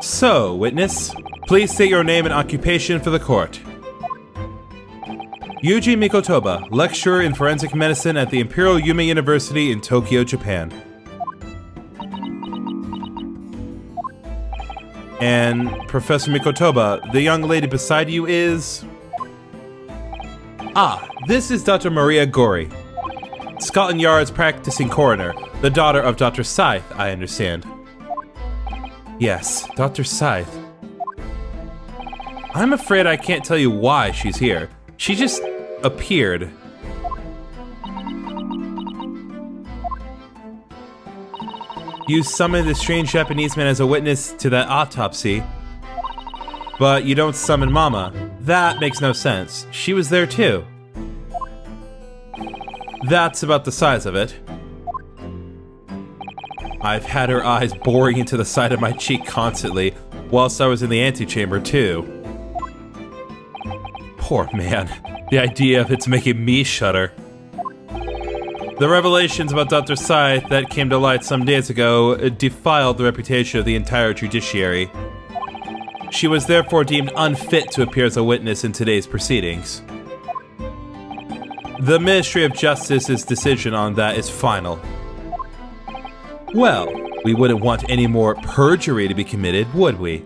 So, witness, please state your name and occupation for the court. Yuji Mikotoba, lecturer in forensic medicine at the Imperial Yume University in Tokyo, Japan. And Professor Mikotoba, the young lady beside you is... Ah, this is Dr. Maria Gori, Scotland Yard's practicing coroner, the daughter of Dr. Scythe, I understand. Yes, Dr. Scythe. I'm afraid I can't tell you why she's here. She just appeared. You summoned the strange Japanese man as a witness to that autopsy, but you don't summon Mama. That makes no sense. She was there too. That's about the size of it. I've had her eyes boring into the side of my cheek constantly, whilst I was in the antechamber too. Poor man. The idea of it's making me shudder. The revelations about Dr. Scythe that came to light some days ago defiled the reputation of the entire judiciary. She was therefore deemed unfit to appear as a witness in today's proceedings. The Ministry of Justice's decision on that is final. Well, we wouldn't want any more perjury to be committed, would we?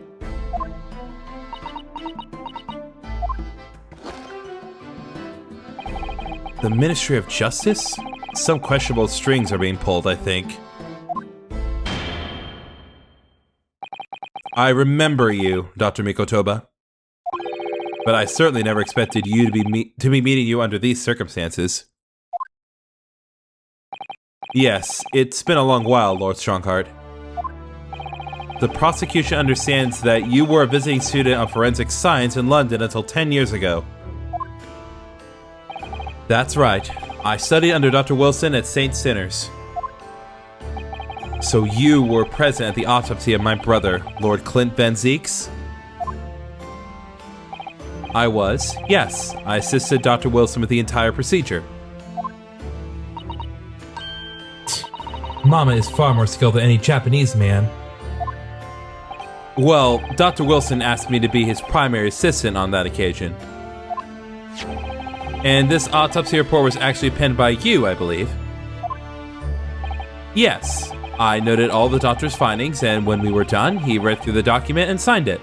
The Ministry of Justice? Some questionable strings are being pulled, I think. I remember you, Dr. Mikotoba. But I certainly never expected you to be meeting you under these circumstances. Yes, it's been a long while, Lord Strongheart. The prosecution understands that you were a visiting student of forensic science in London until 10 years ago. That's right. I studied under Dr. Wilson at St. Sinners. So you were present at the autopsy of my brother, Lord Clint Van Zieks? I was, yes. I assisted Dr. Wilson with the entire procedure. Mama is far more skilled than any Japanese man. Well, Dr. Wilson asked me to be his primary assistant on that occasion. And this autopsy report was actually penned by you, I believe. Yes, I noted all the doctor's findings, and when we were done, he read through the document and signed it.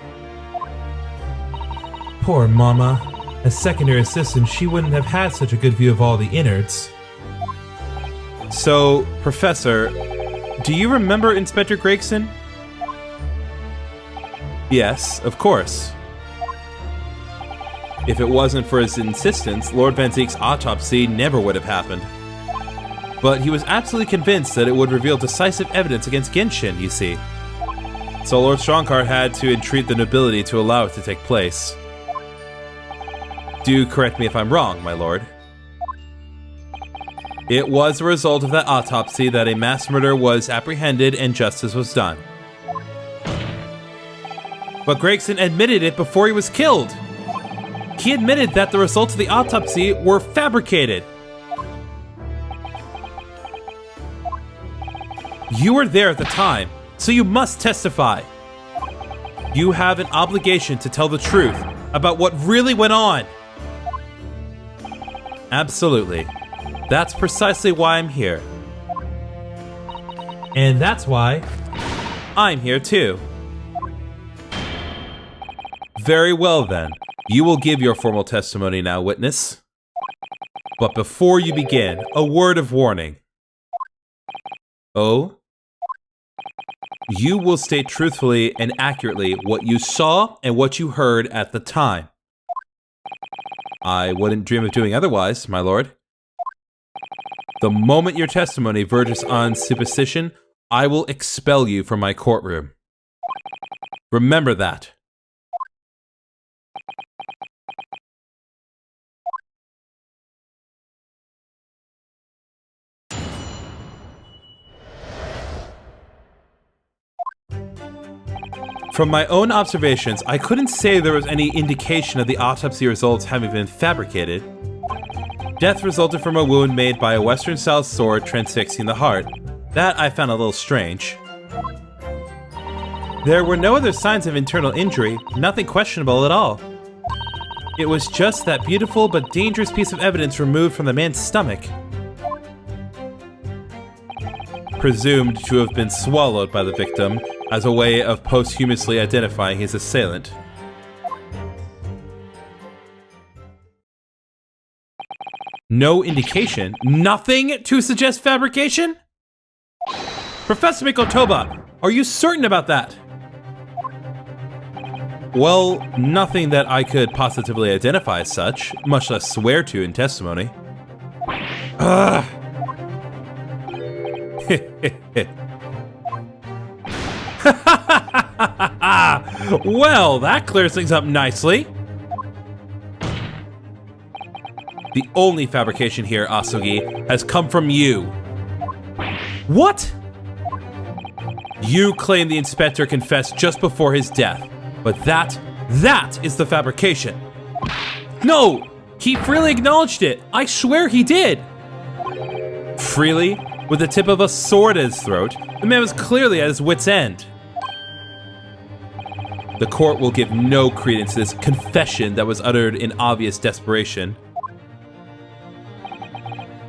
Poor Mama. As secondary assistant, she wouldn't have had such a good view of all the innards. So, Professor, do you remember Inspector Gregson? Yes, of course. If it wasn't for his insistence, Lord Van Zieks' autopsy never would have happened. But he was absolutely convinced that it would reveal decisive evidence against Genshin, you see. So Lord Strongheart had to entreat the nobility to allow it to take place. Do correct me if I'm wrong, my lord. It was a result of that autopsy that a mass murder was apprehended and justice was done. But Gregson admitted it before he was killed. He admitted that the results of the autopsy were fabricated. You were there at the time, so you must testify. You have an obligation to tell the truth about what really went on. Absolutely. That's precisely why I'm here. And that's why I'm here too. Very well then. You will give your formal testimony now, witness. But before you begin, a word of warning. Oh? You will state truthfully and accurately what you saw and what you heard at the time. I wouldn't dream of doing otherwise, my lord. The moment your testimony verges on superstition, I will expel you from my courtroom. Remember that. From my own observations, I couldn't say there was any indication of the autopsy results having been fabricated. Death resulted from a wound made by a Western-style sword transfixing the heart. That I found a little strange. There were no other signs of internal injury, nothing questionable at all. It was just that beautiful but dangerous piece of evidence removed from the man's stomach. Presumed to have been swallowed by the victim as a way of posthumously identifying his assailant. No indication? Nothing to suggest fabrication? Professor Mikotoba, are you certain about that? Well, nothing that I could positively identify as such, much less swear to in testimony. Ugh. Well, that clears things up nicely. The only fabrication here, Asugi, has come from you. What? You claim the inspector confessed just before his death, but that is the fabrication. No, he freely acknowledged it. I swear he did. Freely? With the tip of a sword at his throat, the man was clearly at his wit's end. The court will give no credence to this confession that was uttered in obvious desperation.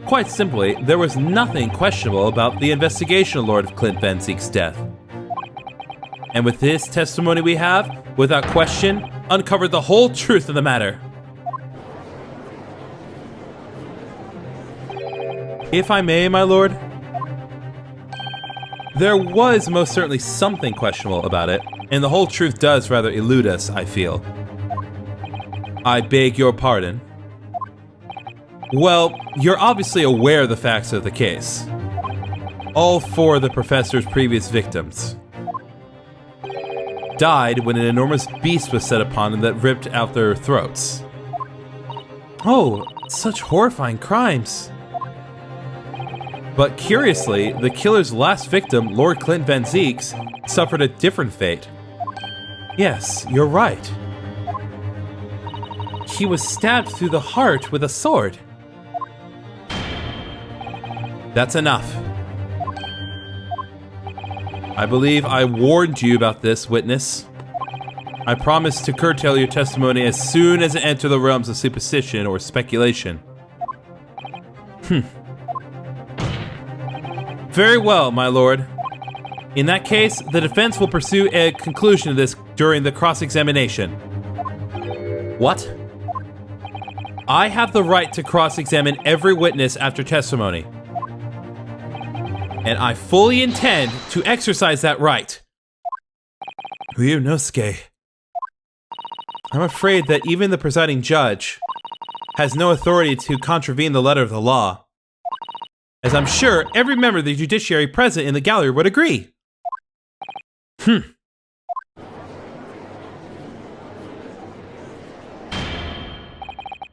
Quite simply, there was nothing questionable about the investigation of Lord Clint Van Zieks' death. And with this testimony we have, without question, uncovered the whole truth of the matter. If I may, my lord, there was most certainly something questionable about it, and the whole truth does rather elude us, I feel. I beg your pardon. Well, you're obviously aware of the facts of the case. All four of the professor's previous victims died when an enormous beast was set upon them that ripped out their throats. Oh, such horrifying crimes. But curiously, the killer's last victim, Lord Clint Van Zieks, suffered a different fate. Yes, you're right. He was stabbed through the heart with a sword. That's enough. I believe I warned you about this, witness. I promise to curtail your testimony as soon as it enters the realms of superstition or speculation. Very well, my lord. In that case, the defense will pursue a conclusion of this during the cross-examination. What? I have the right to cross-examine every witness after testimony. And I fully intend to exercise that right. Ryunosuke, I'm afraid that even the presiding judge has no authority to contravene the letter of the law, as I'm sure every member of the judiciary present in the gallery would agree.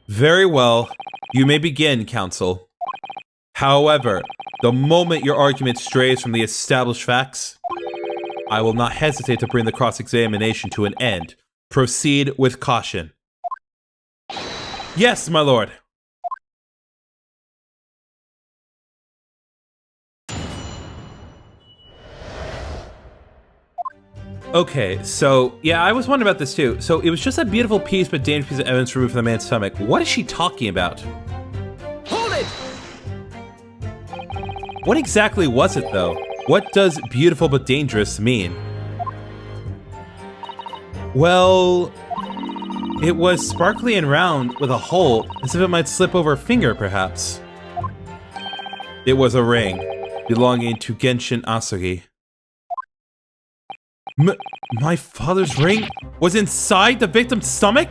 Very well, you may begin, counsel. However, the moment your argument strays from the established facts, I will not hesitate to bring the cross-examination to an end. Proceed with caution. Yes, my lord. Okay, so, yeah, I was wondering about this too. So, it was just a beautiful piece but dangerous piece of evidence removed from the man's stomach. What is she talking about? Hold it! What exactly was it, though? What does beautiful but dangerous mean? Well, it was sparkly and round with a hole, as if it might slip over a finger, perhaps. It was a ring belonging to Genshin Asugi. My father's ring was inside the victim's stomach?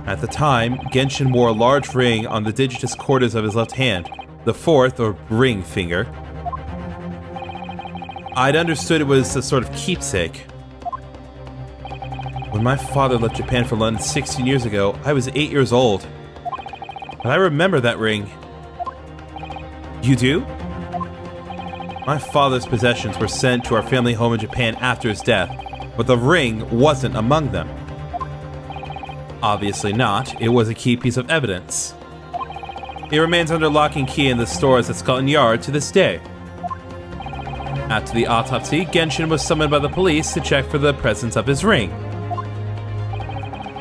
At the time, Genshin wore a large ring on the digitus cordis of his left hand, the fourth, or ring, finger. I'd understood it was a sort of keepsake. When my father left Japan for London 16 years ago, I was 8 years old. But I remember that ring. You do? My father's possessions were sent to our family home in Japan after his death, but the ring wasn't among them. Obviously not. It was a key piece of evidence. It remains under lock and key in the stores at Scotland Yard to this day. After the autopsy, Genshin was summoned by the police to check for the presence of his ring.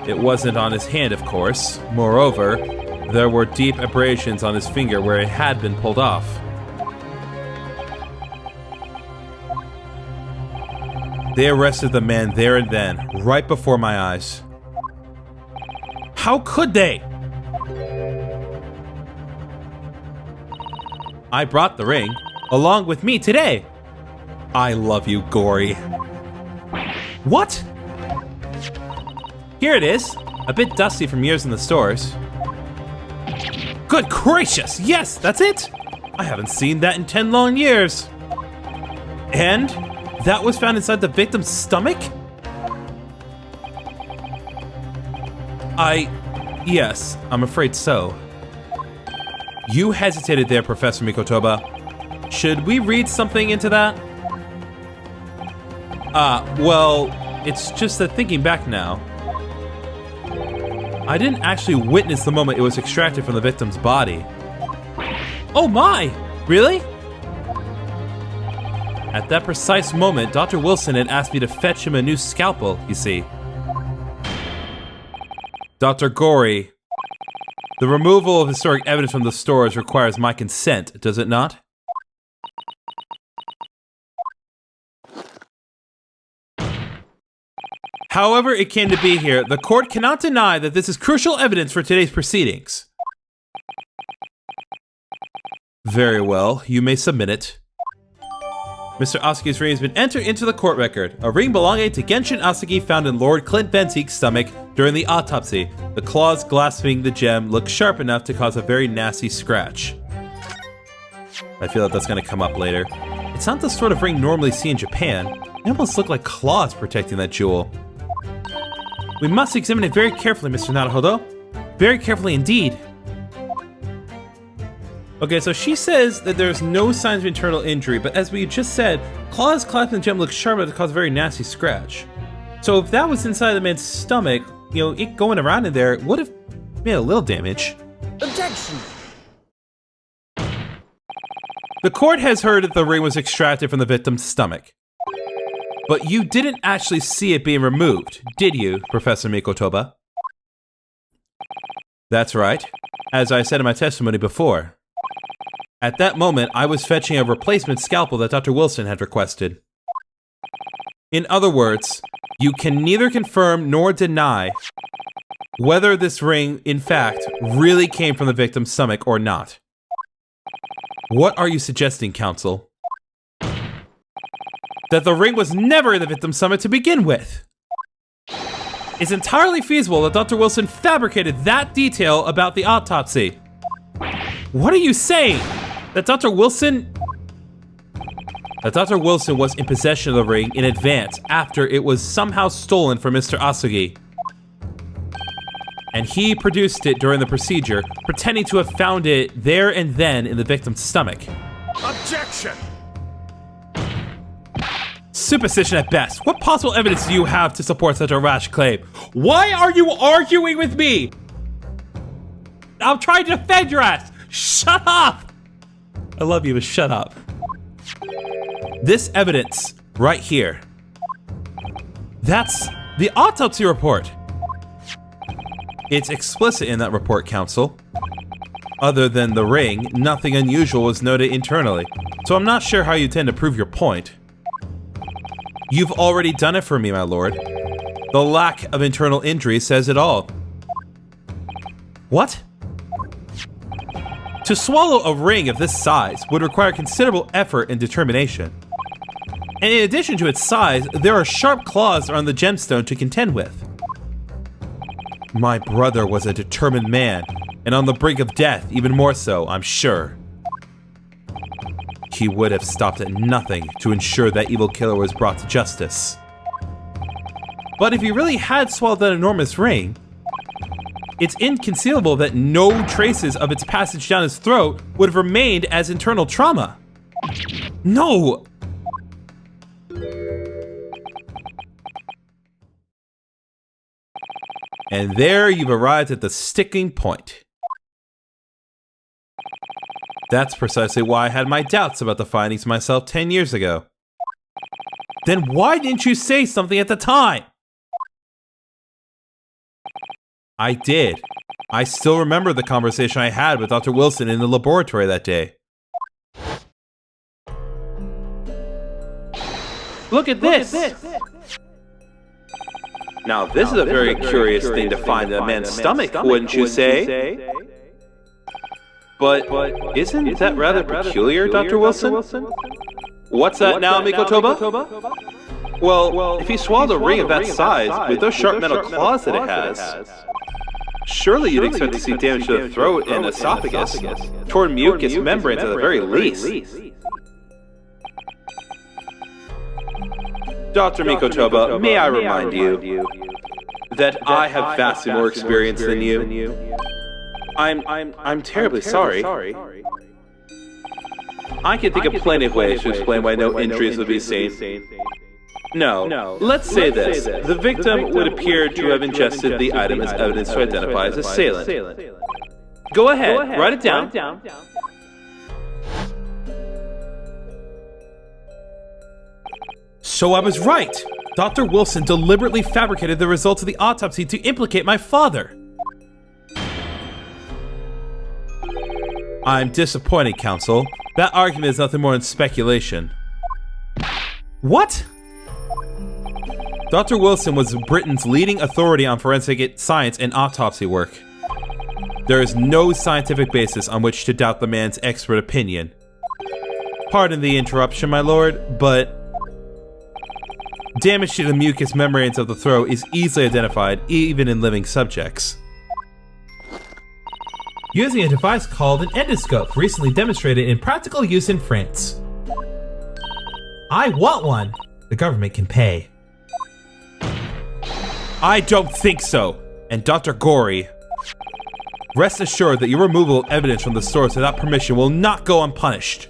It wasn't on his hand, of course. Moreover, there were deep abrasions on his finger where it had been pulled off. They arrested the man there and then, right before my eyes. How could they? I brought the ring along with me today. I love you, Gory. What? Here it is. A bit dusty from years in the stores. Good gracious, yes, that's it. I haven't seen that in 10 long years. And that was found inside the victim's stomach? Yes, I'm afraid so. You hesitated there, Professor Mikotoba. Should we read something into that? Well, it's just that thinking back now, I didn't actually witness the moment it was extracted from the victim's body. Oh my! Really? At that precise moment, Dr. Wilson had asked me to fetch him a new scalpel, you see. Dr. Gory, the removal of historic evidence from the stores requires my consent, does it not? However it came to be here, the court cannot deny that this is crucial evidence for today's proceedings. Very well, you may submit it. Mr. Asugi's ring has been entered into the court record. A ring belonging to Genshin Asugi found in Lord Clint Van Zieks' stomach during the autopsy. The claws clasping the gem look sharp enough to cause a very nasty scratch. I feel like that's going to come up later. It's not the sort of ring normally seen in Japan. It almost look like claws protecting that jewel. We must examine it very carefully, Mr. Naruhodo. Very carefully indeed. Okay, so she says that there's no signs of internal injury, but as we just said, claws clasping the gem look sharp enough to cause a very nasty scratch. So if that was inside the man's stomach, you know, it going around in there would have made a little damage. Objection! The court has heard that the ring was extracted from the victim's stomach. But you didn't actually see it being removed, did you, Professor Mikotoba? That's right. As I said in my testimony before. At that moment, I was fetching a replacement scalpel that Dr. Wilson had requested. In other words, you can neither confirm nor deny whether this ring, in fact, really came from the victim's stomach or not. What are you suggesting, counsel? That the ring was never in the victim's stomach to begin with. It's entirely feasible that Dr. Wilson fabricated that detail about the autopsy. What are you saying? That Dr. Wilson was in possession of the ring in advance after it was somehow stolen from Mr. Asugi. And he produced it during the procedure, pretending to have found it there and then in the victim's stomach. Objection! Superstition at best. What possible evidence do you have to support such a rash claim? Why are you arguing with me? I'm trying to defend your ass. Shut up! I love you, but shut up. This evidence right here. That's the autopsy report. It's explicit in that report, counsel. Other than the ring, nothing unusual was noted internally, so I'm not sure how you intend to prove your point. You've already done it for me, my lord. The lack of internal injury says it all. What? To swallow a ring of this size would require considerable effort and determination. And in addition to its size, there are sharp claws on the gemstone to contend with. My brother was a determined man, and on the brink of death, even more so, I'm sure. He would have stopped at nothing to ensure that evil killer was brought to justice. But if he really had swallowed that enormous ring, it's inconceivable that no traces of its passage down his throat would have remained as internal trauma. No! And there you've arrived at the sticking point. That's precisely why I had my doubts about the findings myself 10 years ago. Then why didn't you say something at the time? I did. I still remember the conversation I had with Dr. Wilson in the laboratory that day. Look at this! Now, this is a very curious thing to find in a man's stomach, wouldn't you say? But isn't that rather peculiar, Dr. Wilson? What's that now, Mikotoba? Well, if he swallowed a ring of that size with those sharp metal claws that it has, surely you'd expect to see damage to the throat and esophagus, torn mucous membranes at the very least. Dr. Mikotoba, may I remind you that I have vastly more experience than you. I'm terribly sorry. I can think of plenty of ways to explain why no injuries would be seen. No, let's say this. The victim would appear to have ingested the item as evidence to identify his assailant. Go ahead, write it down. So I was right. Dr. Wilson deliberately fabricated the results of the autopsy to implicate my father. I'm disappointed, counsel. That argument is nothing more than speculation. What? Dr. Wilson was Britain's leading authority on forensic science and autopsy work. There is no scientific basis on which to doubt the man's expert opinion. Pardon the interruption, my lord, but damage to the mucous membranes of the throat is easily identified, even in living subjects. Using a device called an endoscope, recently demonstrated in practical use in France. I want one. The government can pay. I don't think so. And Dr. Gory, rest assured that your removal of evidence from the source without permission will not go unpunished.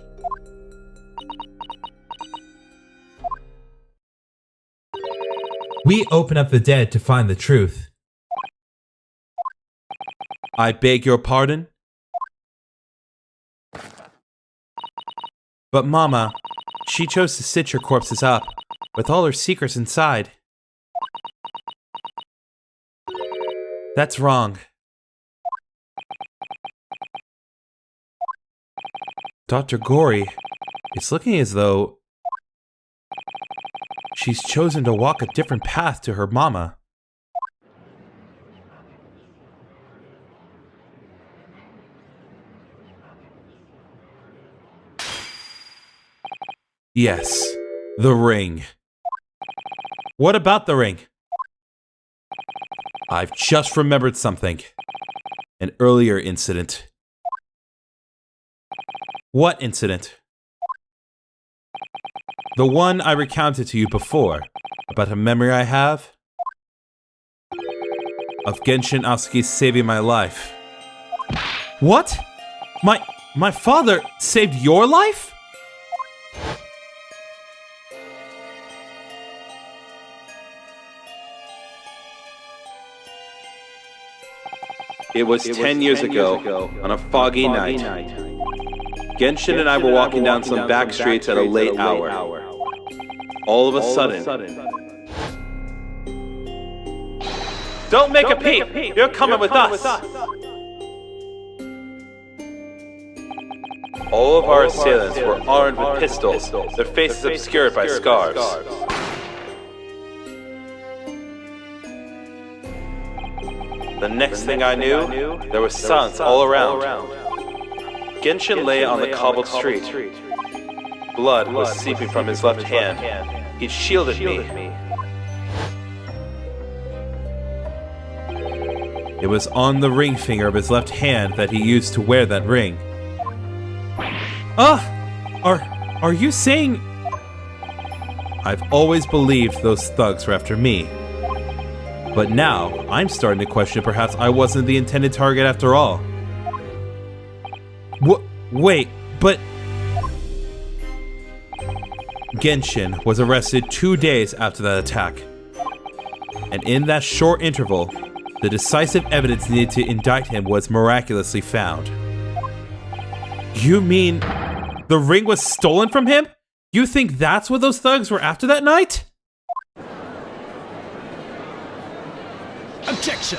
We open up the dead to find the truth. I beg your pardon? But Mama, she chose to stitch her corpses up, with all her secrets inside. That's wrong. Dr. Gory, it's looking as though she's chosen to walk a different path to her mama. Yes, the ring. What about the ring? I've just remembered something. An earlier incident. What incident? The one I recounted to you before, about a memory I have of Genshin Asuki saving my life. What? My father saved your life? It was 10 years ago, on a foggy night. Genshin and I were walking down some back streets at a late hour. All of a sudden... Don't make a peep! You're coming with us! All of our assailants were armed with pistols, their faces obscured by scarves. The next thing I knew, there was silence all around. Genshin lay on the cobbled street. Blood was seeping from his left hand. He shielded me. It was on the ring finger of his left hand that he used to wear that ring. Are you saying... I've always believed those thugs were after me. But now, I'm starting to question perhaps I wasn't the intended target after all. Wait, but... Genshin was arrested 2 days after that attack. And in that short interval, the decisive evidence needed to indict him was miraculously found. You mean the ring was stolen from him? You think that's what those thugs were after that night? Objection!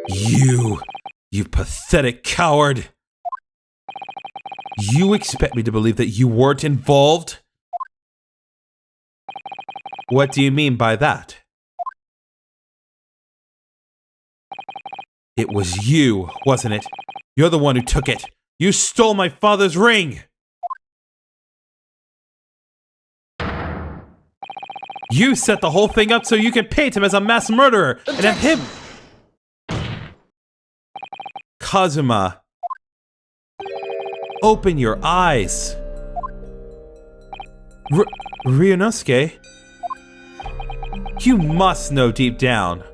You pathetic coward! You expect me to believe that you weren't involved? What do you mean by that? It was you, wasn't it? You're the one who took it. You stole my father's ring! You set the whole thing up so you could paint him as a mass murderer and have him... Kazuma, open your eyes. Ryunosuke, you must know deep down.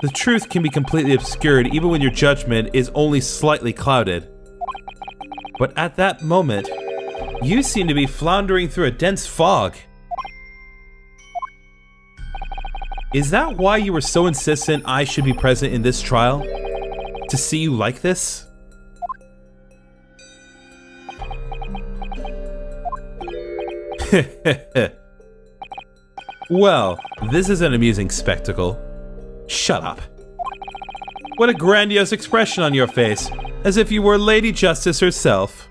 The truth can be completely obscured even when your judgment is only slightly clouded. But at that moment, you seem to be floundering through a dense fog. Is that why you were so insistent I should be present in this trial? To see you like this? Well, this is an amusing spectacle. Shut up. What a grandiose expression on your face, as if you were Lady Justice herself.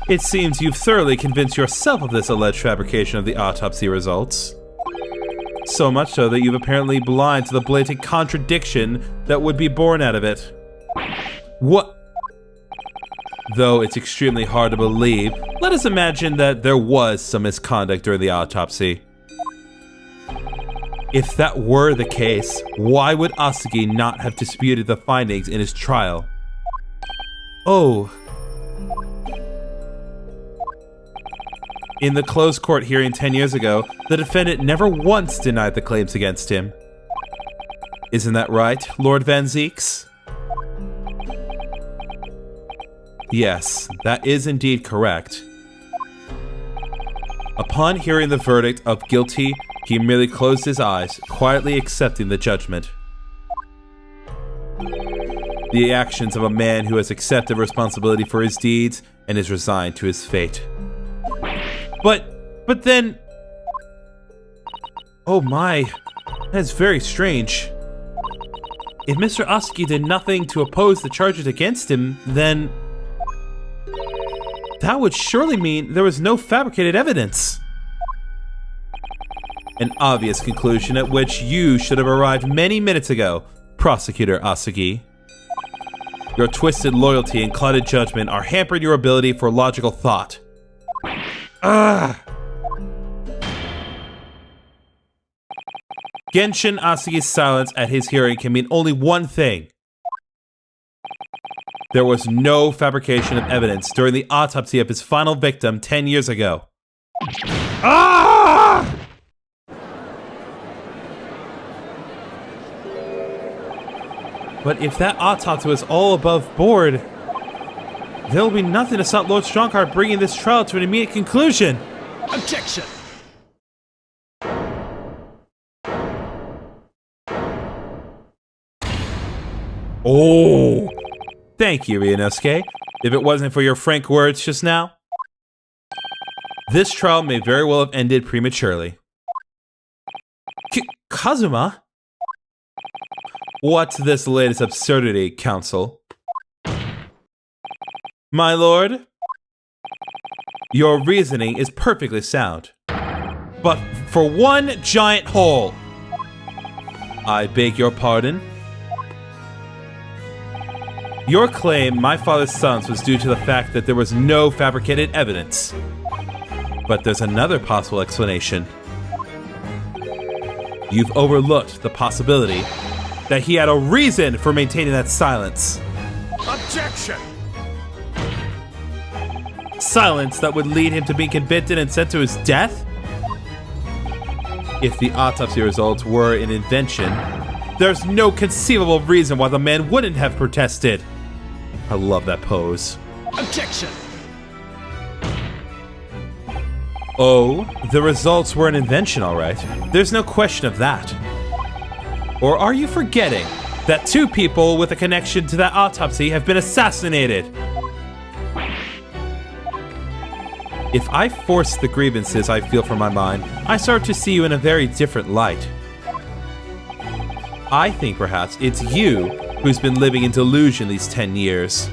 It seems you've thoroughly convinced yourself of this alleged fabrication of the autopsy results. So much so that you've apparently blind to the blatant contradiction that would be born out of it. What? Though it's extremely hard to believe, let us imagine that there was some misconduct during the autopsy. If that were the case, why would Asagi not have disputed the findings in his trial? Oh. In the closed court hearing 10 years ago, the defendant never once denied the claims against him. Isn't that right, Lord Van Zieks? Yes, that is indeed correct. Upon hearing the verdict of guilty, he merely closed his eyes, quietly accepting the judgment. The actions of a man who has accepted responsibility for his deeds and is resigned to his fate. But then... Oh my, that's very strange. If Mr. Asagi did nothing to oppose the charges against him, then... that would surely mean there was no fabricated evidence. An obvious conclusion at which you should have arrived many minutes ago, Prosecutor Asagi. Your twisted loyalty and clouded judgment are hampering your ability for logical thought. Genshin Asagi's silence at his hearing can mean only one thing. There was no fabrication of evidence during the autopsy of his final victim 10 years ago. But if that autopsy was all above board, there will be nothing to stop Lord Strongheart bringing this trial to an immediate conclusion. Objection! Oh! Thank you, Ryunosuke. If it wasn't for your frank words just now, this trial may very well have ended prematurely. Kazuma? What's this latest absurdity, Counsel? My lord, your reasoning is perfectly sound. But for one giant hole, I beg your pardon? Your claim my father's silence was due to the fact that there was no fabricated evidence. But there's another possible explanation. You've overlooked the possibility that he had a reason for maintaining that silence. Objection! Silence that would lead him to being convicted and sent to his death? If the autopsy results were an invention, there's no conceivable reason why the man wouldn't have protested. I love that pose. Objection! Oh, the results were an invention, all right. There's no question of that. Or are you forgetting that 2 people with a connection to that autopsy have been assassinated? If I force the grievances I feel from my mind, I start to see you in a very different light. I think perhaps it's you who's been living in delusion these 10 years.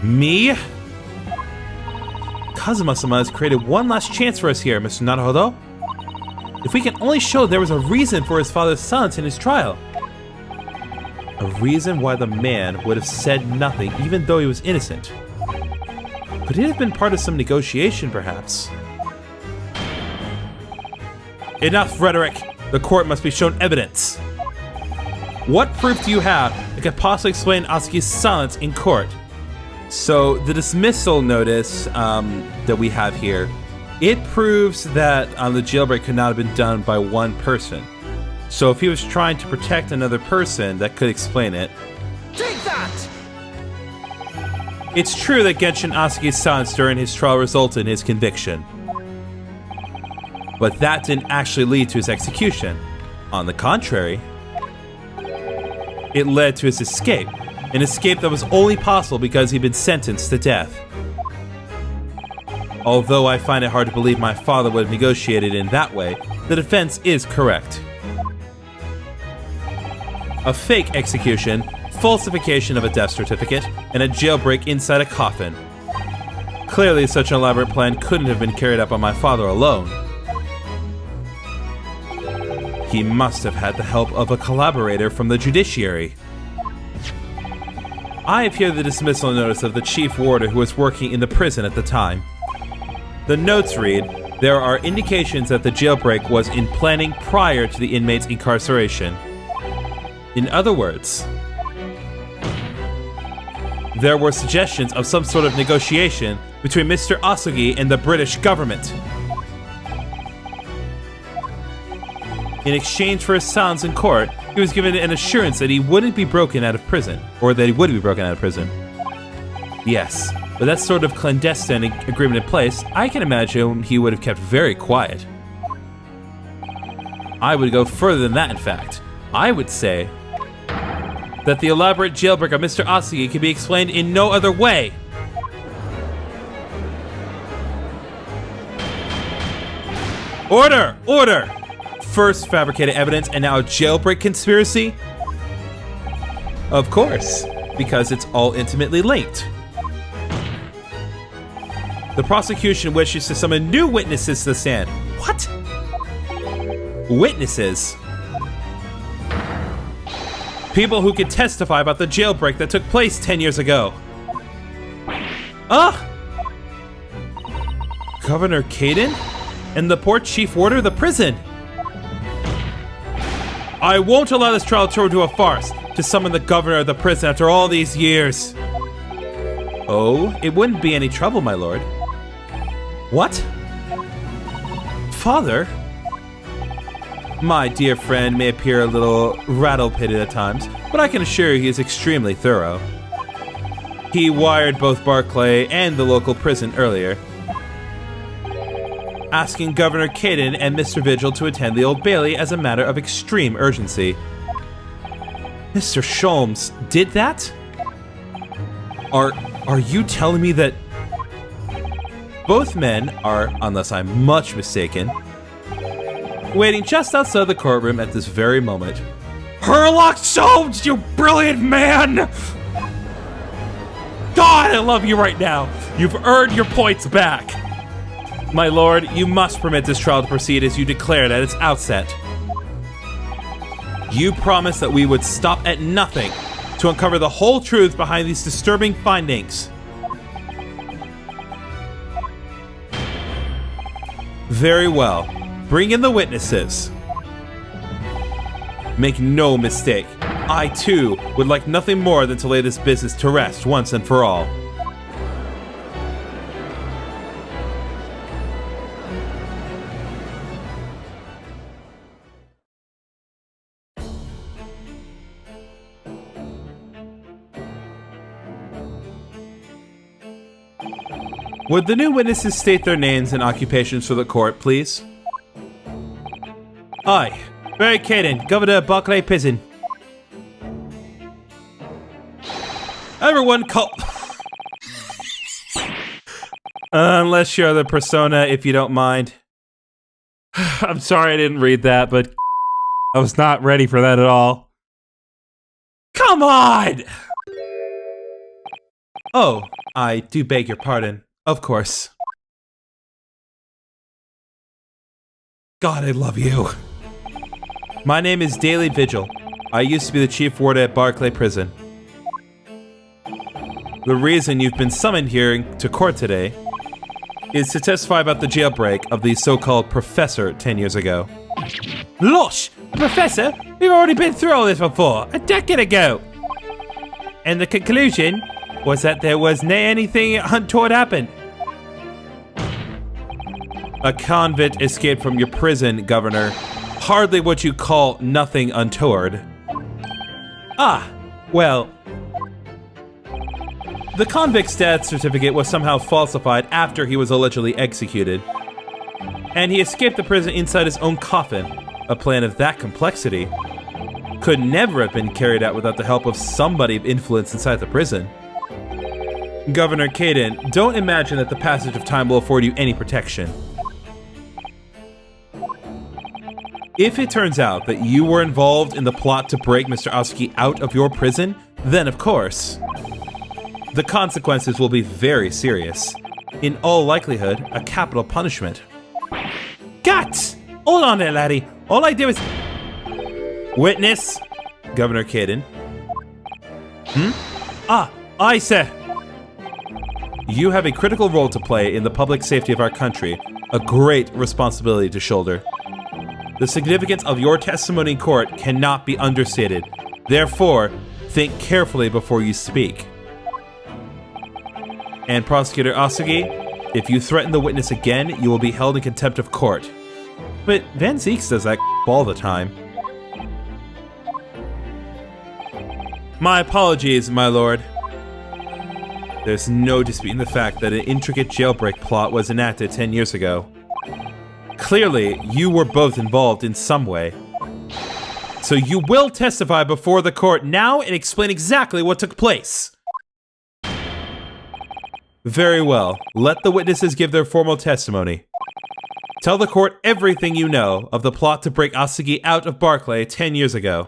Me? Kazuma-sama has created one last chance for us here, Mr. Naruhodo. If we can only show there was a reason for his father's silence in his trial. A reason why the man would have said nothing even though he was innocent. Could it have been part of some negotiation, perhaps? Enough rhetoric! The court must be shown evidence. What proof do you have that could possibly explain Asugi's silence in court? So, the dismissal notice that we have here, it proves that the jailbreak could not have been done by one person. So if he was trying to protect another person, that could explain it. Take that! It's true that Genshin Asugi's silence during his trial resulted in his conviction. But that didn't actually lead to his execution. On the contrary, it led to his escape. An escape that was only possible because he'd been sentenced to death. Although I find it hard to believe my father would have negotiated in that way, the defense is correct. A fake execution, falsification of a death certificate, and a jailbreak inside a coffin. Clearly, such an elaborate plan couldn't have been carried out by my father alone. He must have had the help of a collaborator from the judiciary. I have here the dismissal notice of the chief warder who was working in the prison at the time. The notes read, there are indications that the jailbreak was in planning prior to the inmate's incarceration. In other words, there were suggestions of some sort of negotiation between Mr. Asugi and the British government. In exchange for his silence in court, he was given an assurance that he wouldn't be broken out of prison, or that he would be broken out of prison. Yes, with that sort of clandestine agreement in place, I can imagine he would have kept very quiet. I would go further than that, in fact. I would say that the elaborate jailbreak of Mr. Asugi can be explained in no other way. Order! Order! First fabricated evidence and now a jailbreak conspiracy? Of course, because it's all intimately linked. The prosecution wishes to summon new witnesses to the stand. What? Witnesses? People who can testify about the jailbreak that took place 10 years ago. Governor Caden? And the poor chief warder of the prison? I won't allow this trial to turn into a farce to summon the governor of the prison after all these years. Oh, it wouldn't be any trouble, my lord. What? Father? My dear friend may appear a little rattle-pitted at times, but I can assure you he is extremely thorough. He wired both Barclay and the local prison earlier, asking Governor Caden and Mr. Vigil to attend the Old Bailey as a matter of extreme urgency. Mr. Sholmes did that? Are you telling me that both men are, unless I'm much mistaken, waiting just outside the courtroom at this very moment? Herlock Sholmes, you brilliant man! God, I love you right now. You've earned your points back. My lord, you must permit this trial to proceed as you declared at its outset. You promised that we would stop at nothing to uncover the whole truth behind these disturbing findings. Very well. Bring in the witnesses. Make no mistake, I too would like nothing more than to lay this business to rest once and for all. Would the new witnesses state their names and occupations for the court, please? Aye. Barry Caden, Governor of Barclay Prison. Everyone call... Unless you're the persona, if you don't mind. I'm sorry I didn't read that, but I was not ready for that at all. Come on! Oh, I do beg your pardon. Of course. God, I love you. My name is Daily Vigil. I used to be the chief warden at Barclay Prison. The reason you've been summoned here to court today is to testify about the jailbreak of the so-called professor 10 years ago. Losh! Professor? We've already been through all this before, a decade ago! And the conclusion was that there was anything untoward happened. A convict escaped from your prison, Governor. Hardly what you call nothing untoward. Ah, well... The convict's death certificate was somehow falsified after he was allegedly executed. And he escaped the prison inside his own coffin. A plan of that complexity could never have been carried out without the help of somebody of influence inside the prison. Governor Caden, don't imagine that the passage of time will afford you any protection. If it turns out that you were involved in the plot to break Mr. Osuki out of your prison, then of course, the consequences will be very serious. In all likelihood, a capital punishment. Guts! Hold on there, laddie. All I do is... Witness, Governor Caden. I sir. You have a critical role to play in the public safety of our country, a great responsibility to shoulder. The significance of your testimony in court cannot be understated. Therefore, think carefully before you speak. And Prosecutor Osugi, if you threaten the witness again, you will be held in contempt of court. But Van Zieks does that all the time. My apologies, my lord. There's no disputing the fact that an intricate jailbreak plot was enacted 10 years ago. Clearly, you were both involved in some way. So you will testify before the court now and explain exactly what took place. Very well. Let the witnesses give their formal testimony. Tell the court everything you know of the plot to break Osugi out of Barclay 10 years ago.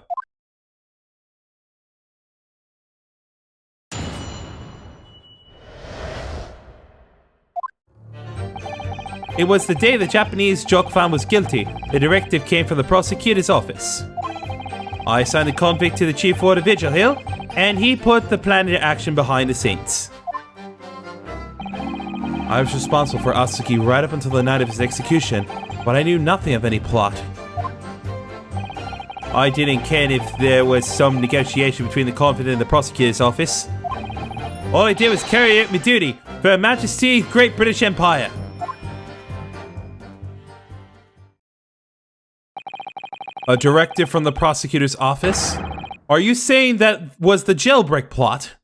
It was the day the Japanese joke fan was guilty. The directive came from the prosecutor's office. I assigned the convict to the chief warden of Vigil Hill, and he put the plan into action behind the scenes. I was responsible for Osugi right up until the night of his execution, but I knew nothing of any plot. I didn't care if there was some negotiation between the convict and the prosecutor's office. All I did was carry out my duty for Her Majesty's Great British Empire. A directive from the prosecutor's office? Are you saying that was the jailbreak plot?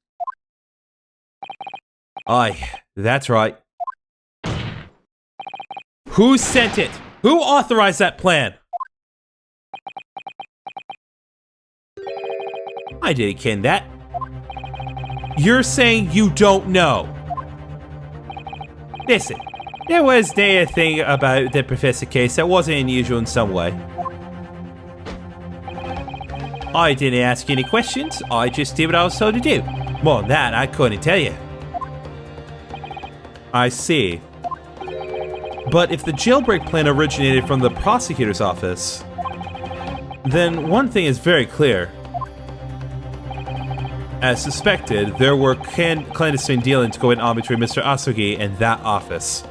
Aye, that's right. Who sent it? Who authorized that plan? I didn't ken that. You're saying you don't know? Listen, there was a thing about the professor case that wasn't unusual in some way. I didn't ask any questions, I just did what I was told to do. More than that, I couldn't tell you. I see. But if the jailbreak plan originated from the prosecutor's office, then one thing is very clear. As suspected, there were clandestine dealings going on between Mr. Osugi and that office.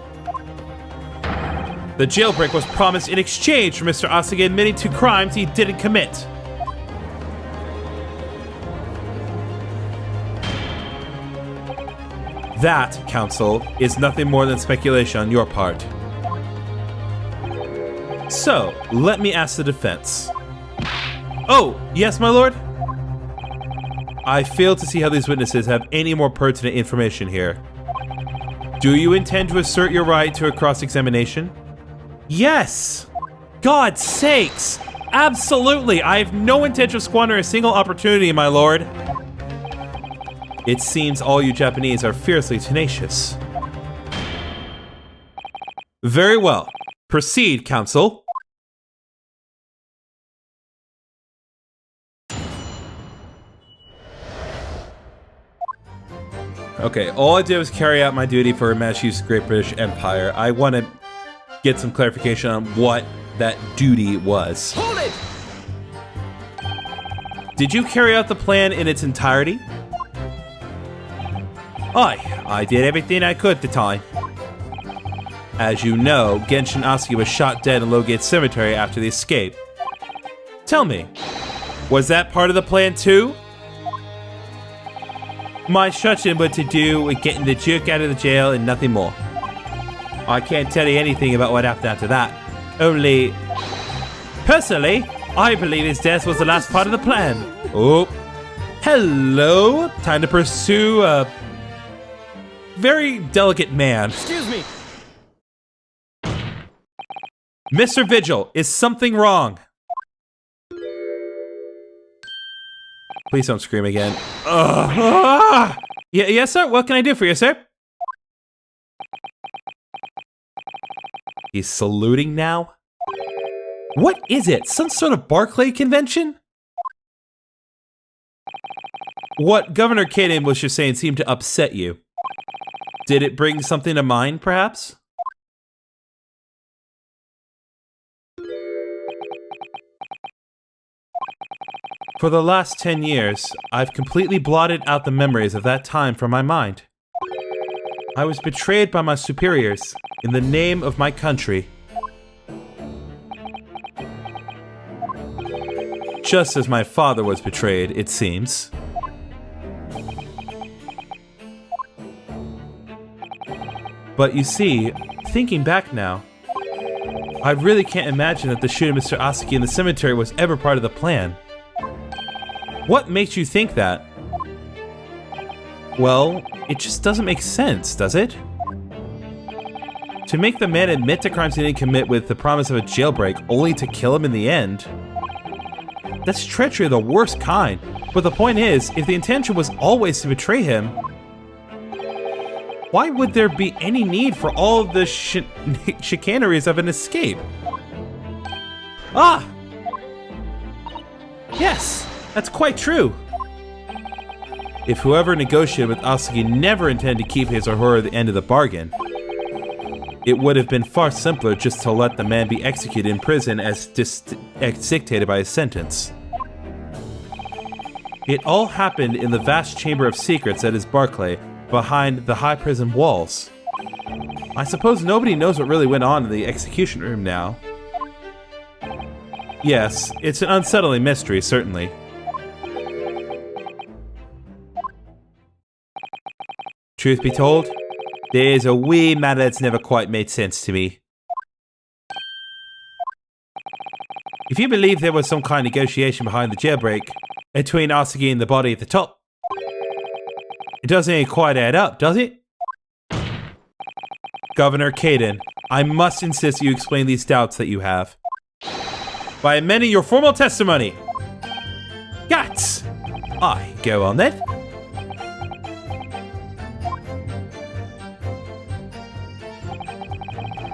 The jailbreak was promised in exchange for Mr. Osugi admitting to crimes he didn't commit. That, counsel, is nothing more than speculation on your part. So, let me ask the defense. Oh, yes, my lord? I fail to see how these witnesses have any more pertinent information here. Do you intend to assert your right to a cross-examination? Yes! God's sakes! Absolutely! I have no intention of squandering a single opportunity, my lord. It seems all you Japanese are fiercely tenacious. Very well. Proceed, counsel. Okay, all I did was carry out my duty for Her Majesty's Great British Empire. I want to get some clarification on what that duty was. Hold it! Did you carry out the plan in its entirety? Aye, I did everything I could at the time. As you know, Genshin Asuki was shot dead in Lowgate Cemetery after the escape. Tell me, was that part of the plan too? My instruction was to do with getting the Duke out of the jail and nothing more. I can't tell you anything about what happened after that. Only, personally, I believe his death was the last part of the plan. Oh, hello. Time to pursue a very delicate man. Excuse me. Mr. Vigil, is something wrong? Please don't scream again. Yes, sir. What can I do for you, sir? He's saluting now? What is it? Some sort of Barclay convention? What Governor Kaden was just saying seemed to upset you. Did it bring something to mind, perhaps? For the last 10 years, I've completely blotted out the memories of that time from my mind. I was betrayed by my superiors in the name of my country. Just as my father was betrayed, it seems. But you see, thinking back now, I really can't imagine that the shooting of Mr. Asuki in the cemetery was ever part of the plan. What makes you think that? Well, it just doesn't make sense, does it? To make the man admit to crimes he didn't commit with the promise of a jailbreak only to kill him in the end? That's treachery of the worst kind. But the point is, if the intention was always to betray him, why would there be any need for all of the chicaneries of an escape? Ah! Yes, that's quite true. If whoever negotiated with Asuki never intended to keep his or her at the end of the bargain, it would have been far simpler just to let the man be executed in prison as dictated by his sentence. It all happened in the vast chamber of secrets that is Barclay, behind the high prison walls. I suppose nobody knows what really went on in the execution room now. Yes, it's an unsettling mystery, certainly. Truth be told, there's a wee matter that's never quite made sense to me. If you believe there was some kind of negotiation behind the jailbreak between Asuki and the body at the top, it doesn't quite add up, does it? Governor Kaden, I must insist you explain these doubts that you have. By amending your formal testimony. Guts! Aye, go on then.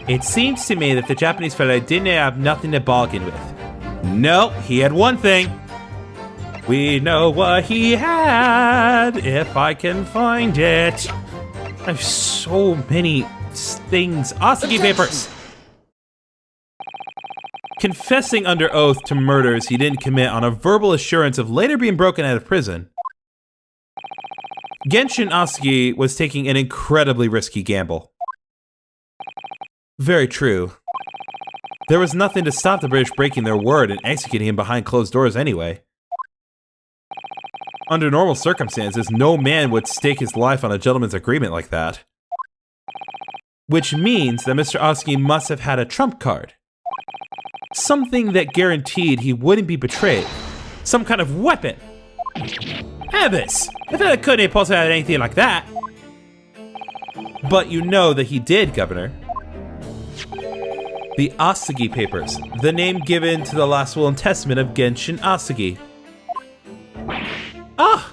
It seems to me that the Japanese fellow didn't have nothing to bargain with. No, he had one thing. We know what he had, if I can find it. I have so many things. Asuki papers! Confessing under oath to murders he didn't commit on a verbal assurance of later being broken out of prison. Genshin Asuki was taking an incredibly risky gamble. Very true. There was nothing to stop the British breaking their word and executing him behind closed doors anyway. Under normal circumstances, no man would stake his life on a gentleman's agreement like that. Which means that Mr. Asuki must have had a trump card. Something that guaranteed he wouldn't be betrayed. Some kind of weapon. Heavens! I thought I couldn't possibly have anything like that. But you know that he did, Governor. The Asagi Papers, the name given to the last will and testament of Genshin Asagi. Ah!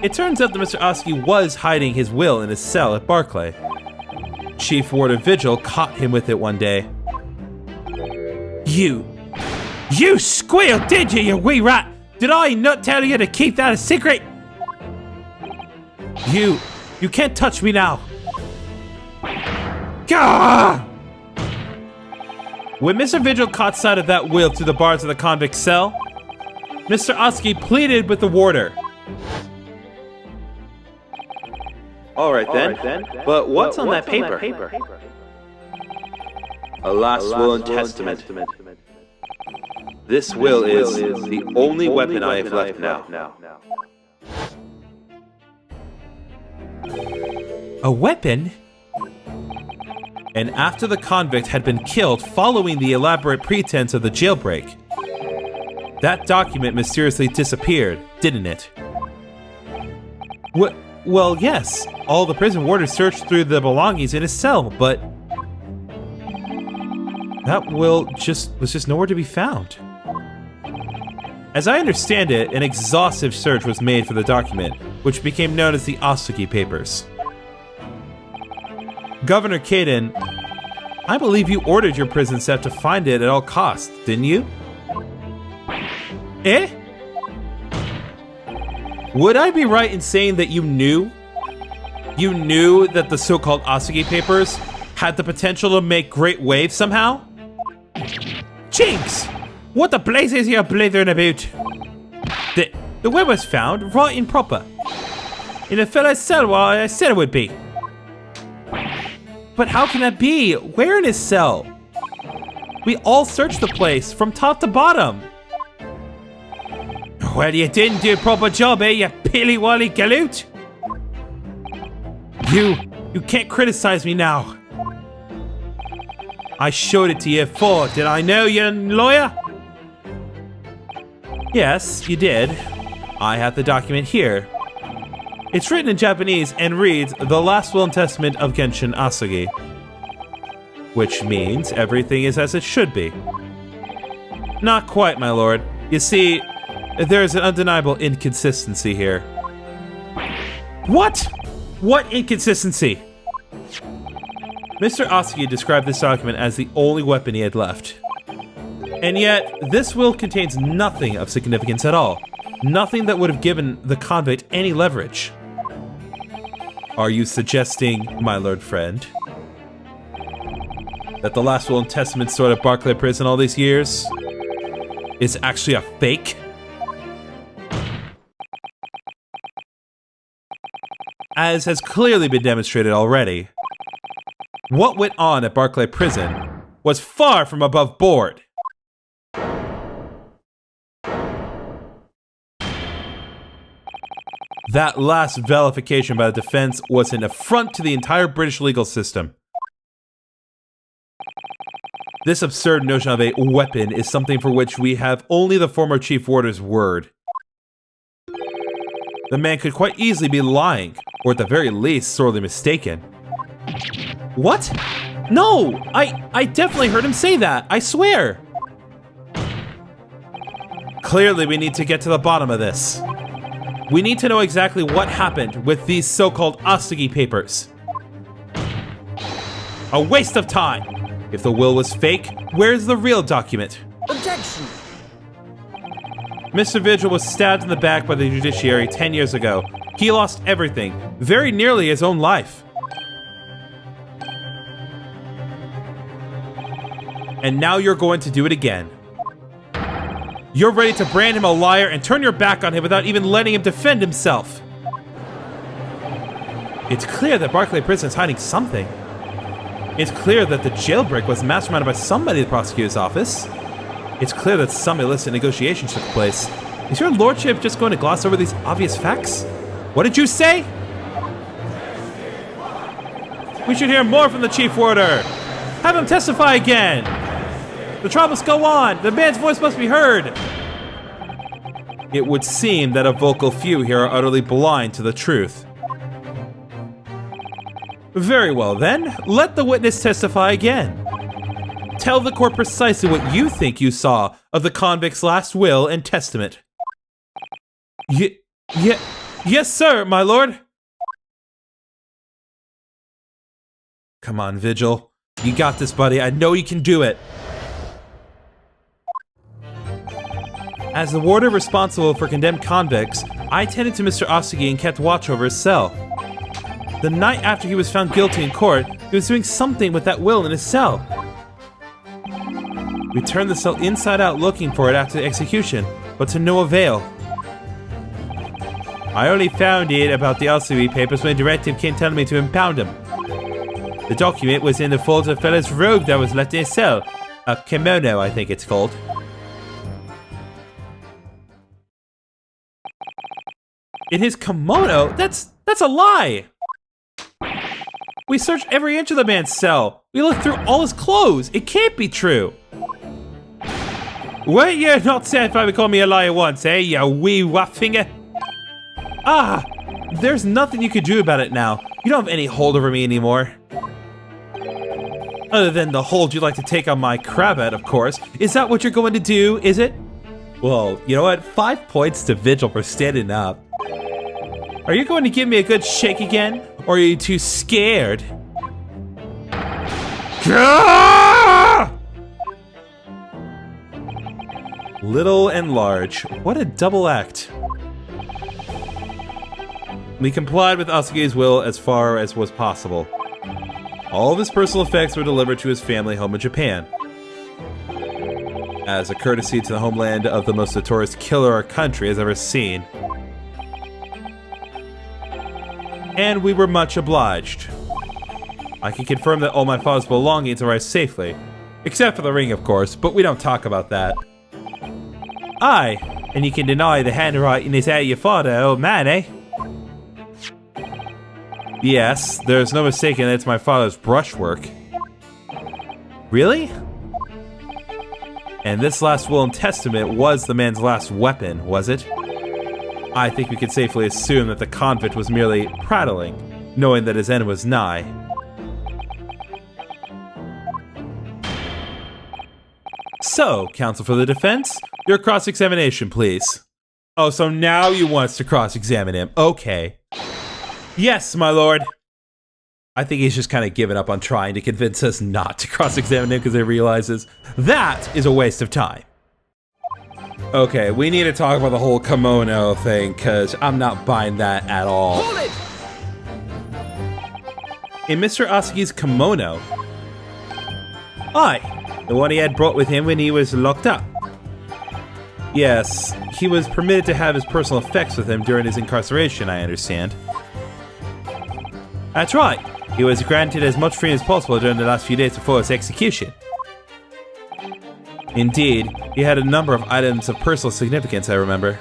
It turns out that Mr. Asagi was hiding his will in his cell at Barclay. Chief Warder Vigil caught him with it one day. You squealed, did you wee rat? Did I not tell you to keep that a secret? You can't touch me now. Gah! When Mr. Vigil caught sight of that will through the bars of the convict cell, Mr. Asagi pleaded with the warder. All right then. But what's on that paper? A last will and testament. This will is the only weapon I have left now. A weapon? And after the convict had been killed following the elaborate pretense of the jailbreak, that document mysteriously disappeared, didn't it? Well, yes. All the prison warders searched through the belongings in his cell, but that will was just nowhere to be found. As I understand it, an exhaustive search was made for the document, which became known as the Asagi Papers. Governor Kaden, I believe you ordered your prison staff to find it at all costs, didn't you? Eh? Would I be right in saying that you knew? You knew that the so-called Asagi Papers had the potential to make great waves somehow? Jinx! What the blazes are you blithering about? The web was found right and proper. In a fellow's cell while I said it would be. But how can that be? Where in his cell? We all searched the place from top to bottom. Well, you didn't do a proper job, you pilly-wally galoot? You can't criticize me now. I showed it to you for, did I know you lawyer? Yes, you did. I have the document here. It's written in Japanese and reads, The Last Will and Testament of Genshin Asagi. Which means everything is as it should be. Not quite, my lord. You see, there is an undeniable inconsistency here. What? What inconsistency? Mr. Asagi described this document as the only weapon he had left. And yet, this will contains nothing of significance at all. Nothing that would have given the convict any leverage. Are you suggesting, my lord friend, that the last will and testament stored at Barclay Prison all these years is actually a fake? As has clearly been demonstrated already, what went on at Barclay Prison was far from above board. That last vilification by the defense was an affront to the entire British legal system. This absurd notion of a weapon is something for which we have only the former Chief Warder's word. The man could quite easily be lying, or at the very least, sorely mistaken. What? No! I definitely heard him say that, I swear! Clearly, we need to get to the bottom of this. We need to know exactly what happened with these so-called Asagi Papers. A waste of time! If the will was fake, where's the real document? Objection! Mr. Vigil was stabbed in the back by the judiciary 10 years ago. He lost everything, very nearly his own life. And now you're going to do it again. You're ready to brand him a liar and turn your back on him without even letting him defend himself. It's clear that Barclay Prison is hiding something. It's clear that the jailbreak was masterminded by somebody in the prosecutor's office. It's clear that some illicit negotiations took place. Is your lordship just going to gloss over these obvious facts? What did you say? We should hear more from the Chief Warder. Have him testify again. The trial must go on. The man's voice must be heard. It would seem that a vocal few here are utterly blind to the truth. Very well then, let the witness testify again. Tell the court precisely what you think you saw of the convict's last will and testament. Yes, sir, my lord. Come on, Vigil. You got this, buddy. I know you can do it. As the warder responsible for condemned convicts, I attended to Mr. Asagi and kept watch over his cell. The night after he was found guilty in court, he was doing something with that will in his cell. We turned the cell inside out looking for it after the execution, but to no avail. I only found it about the Asagi papers when a directive came telling me to impound them. The document was in the folds of a fellow's robe that was left in his cell. A kimono, I think it's called. In his kimono? That's a lie! We searched every inch of the man's cell. We looked through all his clothes. It can't be true. Were you not satisfied with calling me a liar once, eh, you wee wap-finger? Ah, there's nothing you could do about it now. You don't have any hold over me anymore. Other than the hold you'd like to take on my cravat, of course. Is that what you're going to do, is it? Well, you know what? 5 points to Vigil for standing up. Are you going to give me a good shake again? Or are you too scared? Gah! Little and large. What a double act. We complied with Asagi's will as far as was possible. All of his personal effects were delivered to his family home in Japan. As a courtesy to the homeland of the most notorious killer our country has ever seen. And we were much obliged. I can confirm that all my father's belongings arrived safely. Except for the ring, of course, but we don't talk about that. Aye, and you can deny the handwriting is out of your father, old man, eh? Yes, there's no mistaking that it's my father's brushwork. Really? And this last will and testament was the man's last weapon, was it? I think we could safely assume that the convict was merely prattling, knowing that his end was nigh. So, counsel for the defense, your cross-examination, please. Oh, so now you want us to cross-examine him. Okay. Yes, my lord. I think he's just kind of given up on trying to convince us not to cross-examine him because he realizes that is a waste of time. Okay, we need to talk about the whole kimono thing because I'm not buying that at all. Hold it! In Mr. Asagi's kimono? Aye, the one he had brought with him when he was locked up. Yes, he was permitted to have his personal effects with him during his incarceration, I understand. That's right. He was granted as much freedom as possible during the last few days before his execution. Indeed, he had a number of items of personal significance, I remember.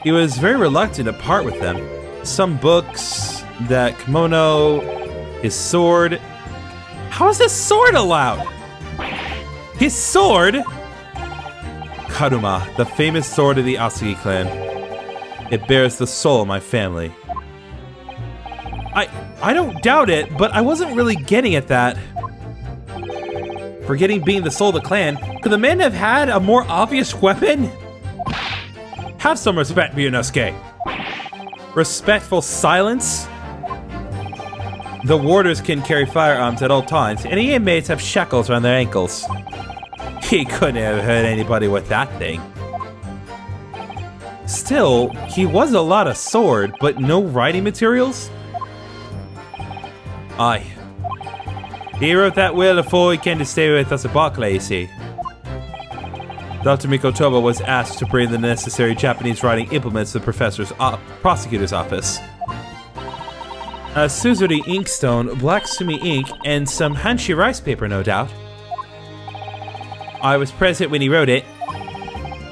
He was very reluctant to part with them. Some books, that kimono, his sword. How is this sword allowed? His sword? Kazuma, the famous sword of the Asagi clan. It bears the soul of my family. I don't doubt it, but I wasn't really getting at that. Forgetting being the soul of the clan, could the man have had a more obvious weapon? Have some respect, Ryunosuke. Respectful silence? The warders can carry firearms at all times, and the inmates have shackles around their ankles. He couldn't have hurt anybody with that thing. Still, he was a lot of sword, but no writing materials? Aye. He wrote that will before he came to stay with us at Barclay, you see. Dr. Mikotoba was asked to bring the necessary Japanese writing implements to the professor's prosecutor's office. A Suzuri inkstone, black sumi ink, and some Hanshi rice paper, no doubt. I was present when he wrote it,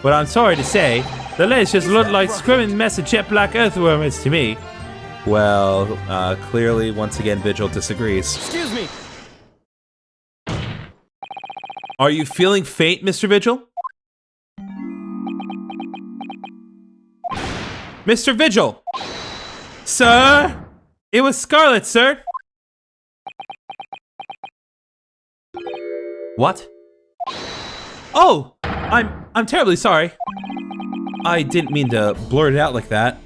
but I'm sorry to say, the letters just look like scrimming mess of jet black earthworms to me. Well, clearly, once again, Vigil disagrees. Excuse me. Are you feeling faint, Mr. Vigil? Mr. Vigil! Sir? It was Scarlet, sir! What? Oh! I'm terribly sorry. I didn't mean to blurt it out like that.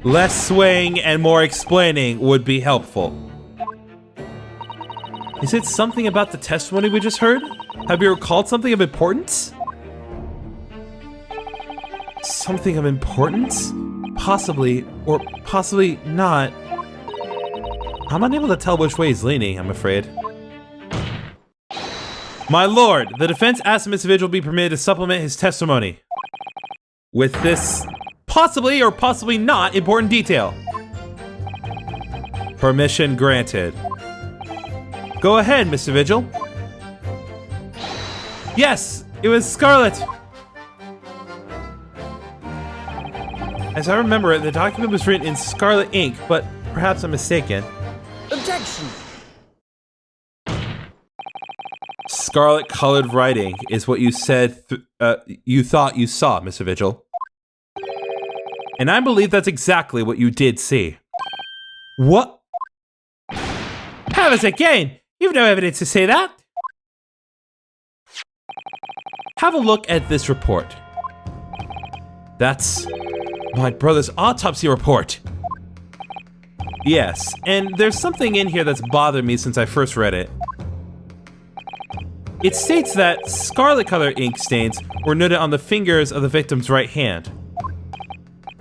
Less swaying and more explaining would be helpful. Is it something about the testimony we just heard? Have you recalled something of importance? Something of importance? Possibly, or possibly not. I'm unable to tell which way he's leaning, I'm afraid. My lord, the defense asked Mr. Vigil be permitted to supplement his testimony with this possibly or possibly not important detail. Permission granted. Go ahead, Mr. Vigil. Yes, it was Scarlet. As I remember it, the document was written in scarlet ink, but perhaps I'm mistaken. Objection! Scarlet-colored writing is what you said you thought you saw, Mr. Vigil. And I believe that's exactly what you did see. What? Heavens again! You've no evidence to say that! Have a look at this report. That's my brother's autopsy report. Yes, and there's something in here that's bothered me since I first read it. It states that scarlet-colored ink stains were noted on the fingers of the victim's right hand.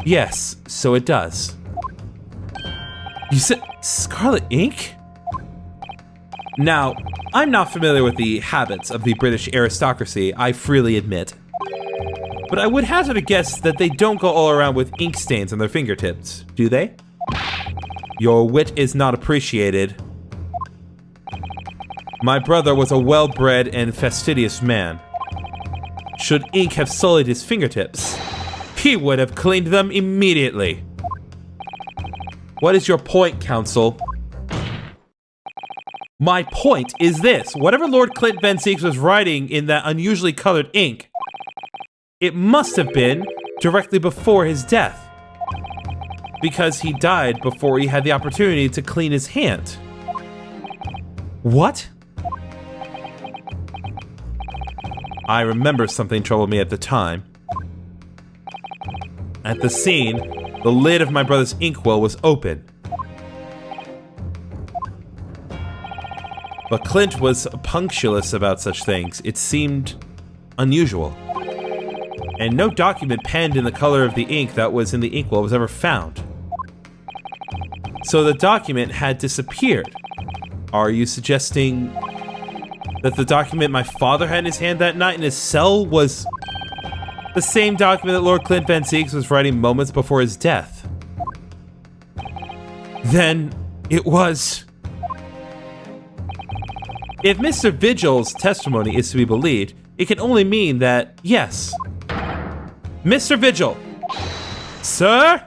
Yes, so it does. You said scarlet ink? Now, I'm not familiar with the habits of the British aristocracy, I freely admit. But I would hazard a guess that they don't go all around with ink stains on their fingertips, do they? Your wit is not appreciated. My brother was a well-bred and fastidious man. Should ink have sullied his fingertips, he would have cleaned them immediately. What is your point, counsel? My point is this. Whatever Lord Clint Van Zieks was writing in that unusually colored ink, it must have been directly before his death. Because he died before he had the opportunity to clean his hand. What? I remember something troubled me at the time. At the scene, the lid of my brother's inkwell was open. But Clint was punctilious about such things. It seemed unusual. And no document penned in the color of the ink that was in the inkwell was ever found. So the document had disappeared. Are you suggesting that the document my father had in his hand that night in his cell was the same document that Lord Clint Van Zieks was writing moments before his death? Then it was... If Mr. Vigil's testimony is to be believed, it can only mean that, yes. Mr. Vigil! Sir?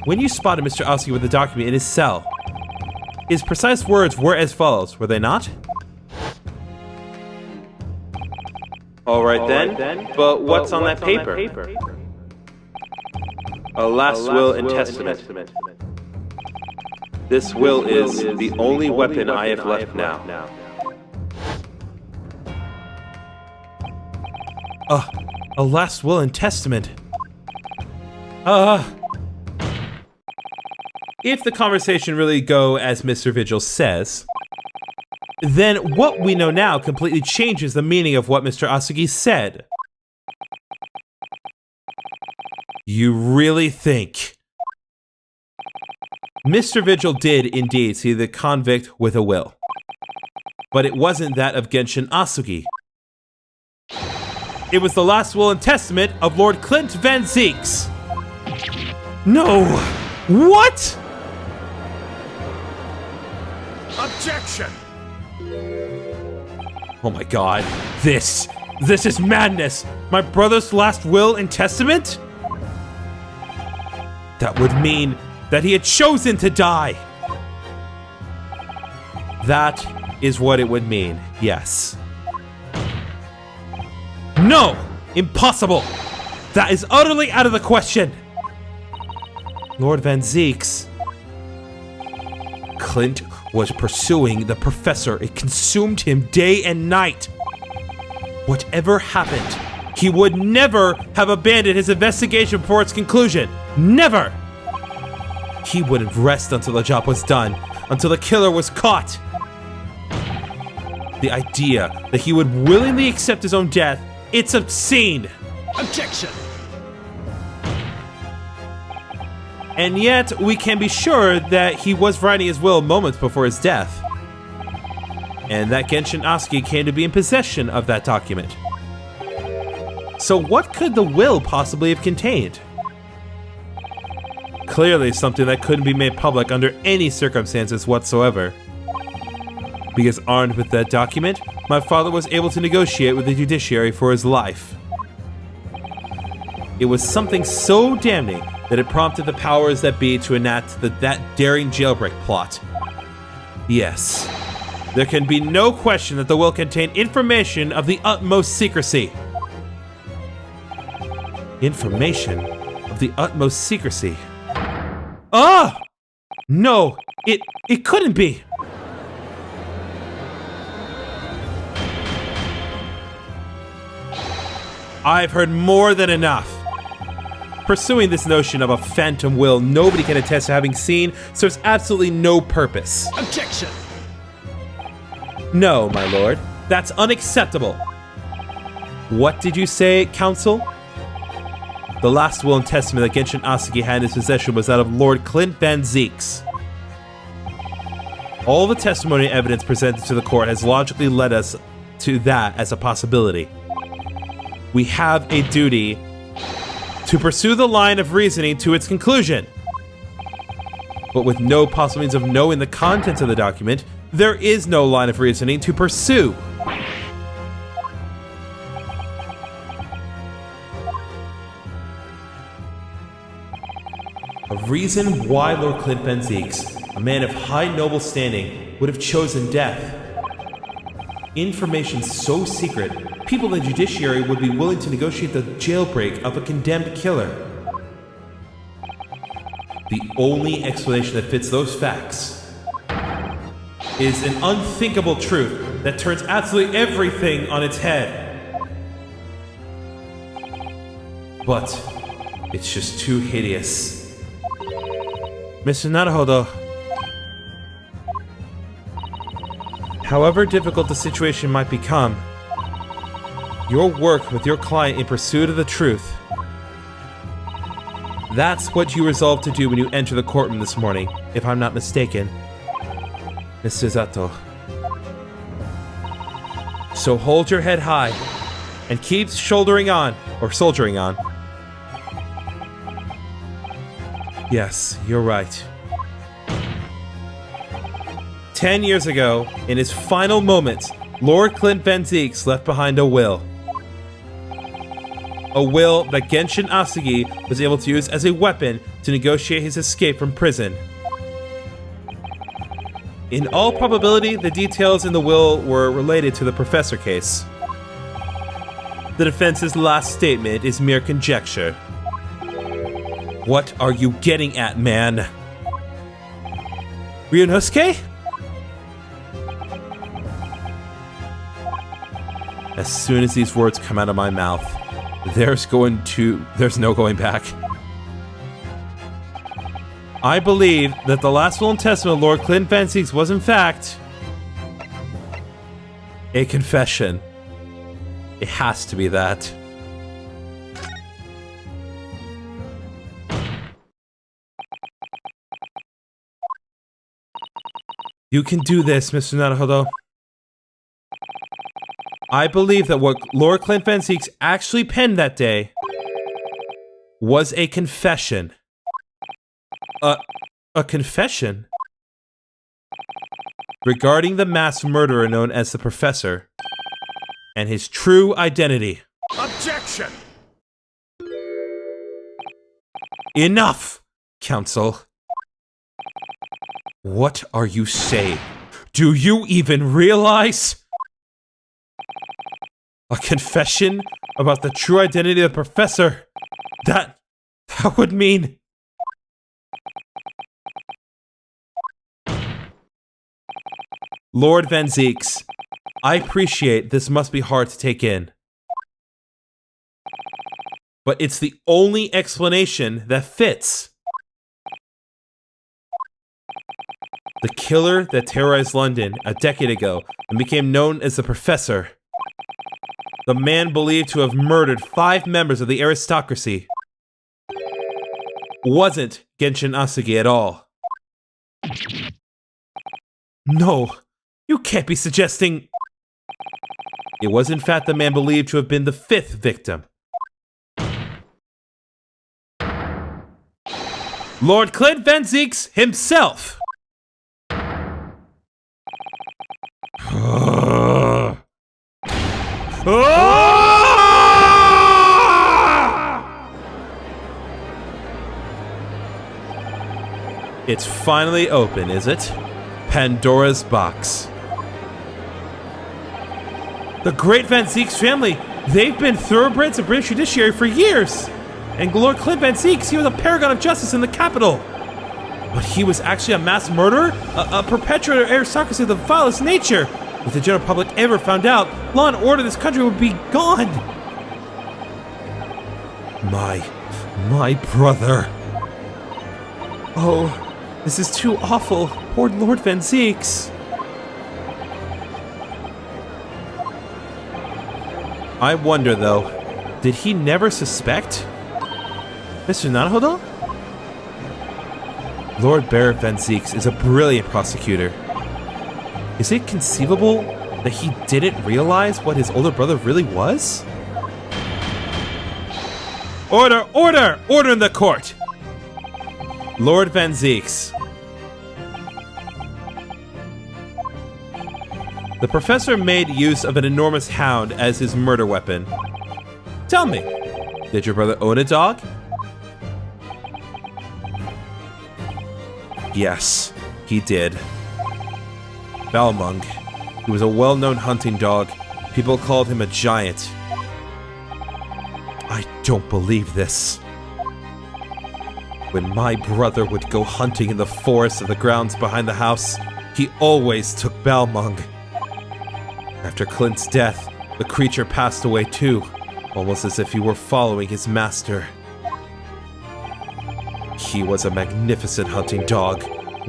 When you spotted Mr. Oski with the document in his cell, his precise words were as follows, were they not? All right then, but what's on that paper? A last will and testament. This will is the only weapon I have left now. A last will and testament. If the conversation really go as Mr. Vigil says, then what we know now completely changes the meaning of what Mr. Asugi said. You really think... Mr. Vigil did indeed see the convict with a will. But it wasn't that of Genshin Asugi. It was the last will and testament of Lord Clint Van Zieks. No! What? Objection! Oh my god. This is madness! My brother's last will and testament? That would mean that he had chosen to die. That is what it would mean, yes. No! Impossible! That is utterly out of the question! Lord Van Zieks. Clint was pursuing the professor. It consumed him day and night. Whatever happened, he would never have abandoned his investigation before its conclusion. Never! He wouldn't rest until the job was done, until the killer was caught. The idea that he would willingly accept his own death, it's obscene. Objection! And yet, we can be sure that he was writing his will moments before his death. And that Genshin Asuki came to be in possession of that document. So what could the will possibly have contained? Clearly something that couldn't be made public under any circumstances whatsoever. Because armed with that document, my father was able to negotiate with the judiciary for his life. It was something so damning that it prompted the powers that be to enact that daring jailbreak plot. Yes, there can be no question that the will contained information of the utmost secrecy. Information of the utmost secrecy. Ah! No, it couldn't be. I've heard more than enough. Pursuing this notion of a phantom will nobody can attest to having seen serves absolutely no purpose. Objection! No, my lord. That's unacceptable. What did you say, counsel? The last will and testament that Genshin Asuki had in his possession was that of Lord Clint Van Zieks. All the testimony and evidence presented to the court has logically led us to that as a possibility. We have a duty to pursue the line of reasoning to its conclusion. But with no possible means of knowing the contents of the document, there is no line of reasoning to pursue. A reason why Lord Clint Van Zieks, a man of high noble standing, would have chosen death. Information so secret, people in the judiciary would be willing to negotiate the jailbreak of a condemned killer. The only explanation that fits those facts is an unthinkable truth that turns absolutely everything on its head. But it's just too hideous. Mr. Naruhodo, however difficult the situation might become, your work with your client in pursuit of the truth, that's what you resolved to do when you entered the courtroom this morning, if I'm not mistaken, Mr. Zato. So hold your head high and keep soldiering on. Yes, you're right. 10 years ago, in his final moments, Lord Clint Van Zieks left behind a will. A will that Genshin Asuki was able to use as a weapon to negotiate his escape from prison. In all probability, the details in the will were related to the professor case. The defense's last statement is mere conjecture. What are you getting at, man? Ryunosuke? As soon as these words come out of my mouth, there's no going back. I believe that the last will and testament of Lord Clint Van Zieks was in fact a confession. It has to be that. You can do this, Mr. Naruhodo. I believe that what Lord Clint Van Zieks actually penned that day was a confession. A confession? Regarding the mass murderer known as the Professor and his true identity. Objection! Enough, counsel. What are you saying? Do you even realize? A confession about the true identity of the Professor? That would mean... Lord Van Zieks, I appreciate this must be hard to take in. But it's the only explanation that fits. The killer that terrorized London a decade ago and became known as the Professor. The man believed to have murdered 5 members of the aristocracy. Wasn't Genshin Asugi at all. No, you can't be suggesting... It was in fact the man believed to have been the 5th victim. Lord Clint Van Zieks himself! It's finally open, is it? Pandora's box. The Great Van Zieks family, they've been thoroughbreds of British judiciary for years. And Lord Clint Van Zieks, he was a paragon of justice in the capital. But he was actually a mass murderer, a perpetrator of aristocracy of the vilest nature. If the general public ever found out, law and order in this country would be gone. My brother. Oh, this is too awful. Poor Lord Van Zieks. I wonder, though, did he never suspect? Mr. Naruhodo? Lord Barrett Van Zieks is a brilliant prosecutor. Is it conceivable that he didn't realize what his older brother really was? Order! Order! Order in the court! Lord Van Zieks. The professor made use of an enormous hound as his murder weapon. Tell me, did your brother own a dog? Yes, he did. Balmung. He was a well-known hunting dog. People called him a giant. I don't believe this. When my brother would go hunting in the forest of the grounds behind the house, he always took Balmung. After Clint's death, the creature passed away too, almost as if he were following his master. He was a magnificent hunting dog,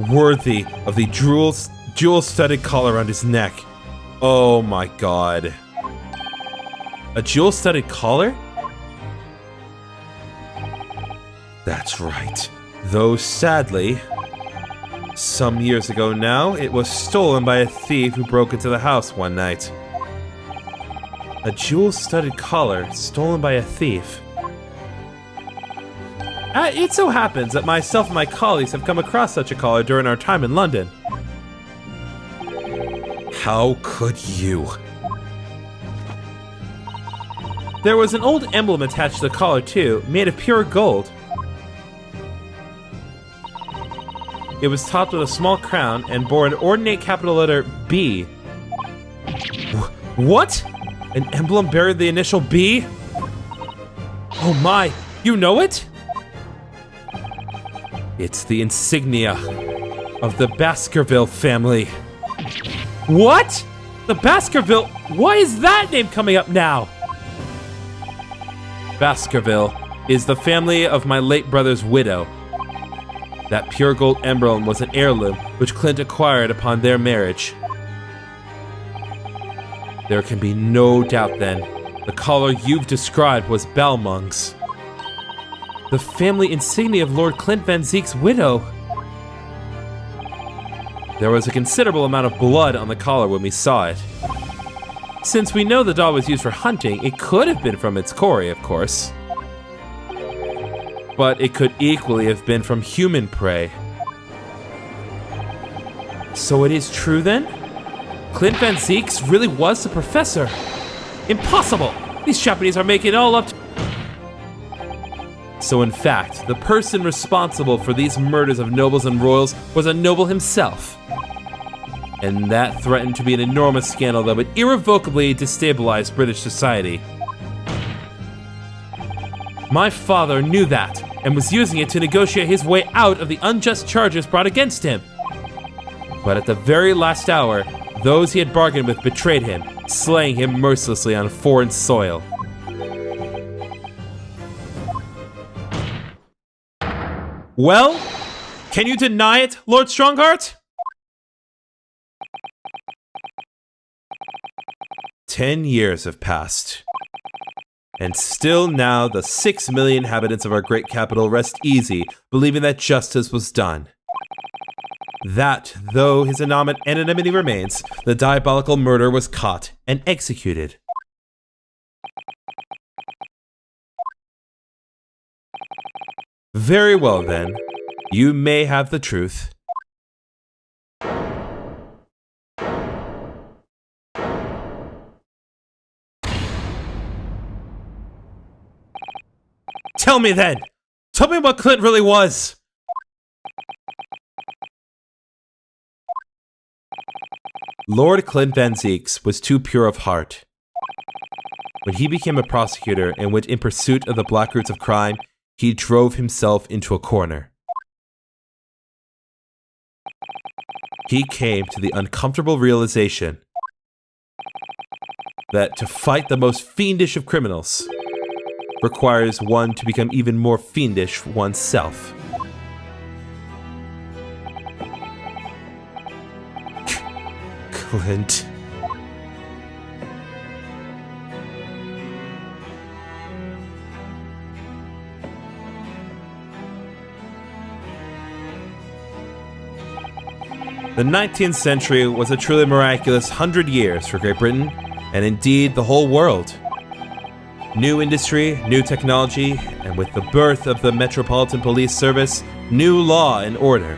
worthy of the jewel-studded collar around his neck. Oh my god. A jewel-studded collar? That's right. Though sadly, some years ago now, it was stolen by a thief who broke into the house one night. A jewel-studded collar stolen by a thief. It so happens that myself and my colleagues have come across such a collar during our time in London. How could you? There was an old emblem attached to the collar too, made of pure gold. It was topped with a small crown and bore an ordinate capital letter B. What? An emblem bearing the initial B? Oh my, you know it? It's the insignia of the Baskerville family. What? The Baskerville? Why is that name coming up now? Baskerville is the family of my late brother's widow. That pure gold emblem was an heirloom which Clint acquired upon their marriage. There can be no doubt then, the collar you've described was Balmung's. The family insignia of Lord Clint Van Zieks' widow. There was a considerable amount of blood on the collar when we saw it. Since we know the dog was used for hunting, it could have been from its quarry, of course. But it could equally have been from human prey. So it is true then? Clint Van Zieks really was the professor? Impossible! These Japanese are making it all up to... So in fact, the person responsible for these murders of nobles and royals was a noble himself. And that threatened to be an enormous scandal that would irrevocably destabilize British society. My father knew that, and was using it to negotiate his way out of the unjust charges brought against him. But at the very last hour, Those he had bargained with betrayed him, slaying him mercilessly on foreign soil. Well, can you deny it, Lord Strongheart? 10 years have passed. And still now the 6 million inhabitants of our great capital rest easy, believing that justice was done. That, though his anonymity remains, the diabolical murderer was caught and executed. Very well then, you may have the truth. Tell me then! Tell me what Clint really was! Lord Clint Van Zieks was too pure of heart. When he became a prosecutor and went in pursuit of the black roots of crime, he drove himself into a corner. He came to the uncomfortable realization that to fight the most fiendish of criminals requires one to become even more fiendish oneself. Clint. The 19th century was a truly miraculous 100 years for Great Britain, and indeed the whole world. New industry, new technology, and with the birth of the Metropolitan Police Service, new law and order.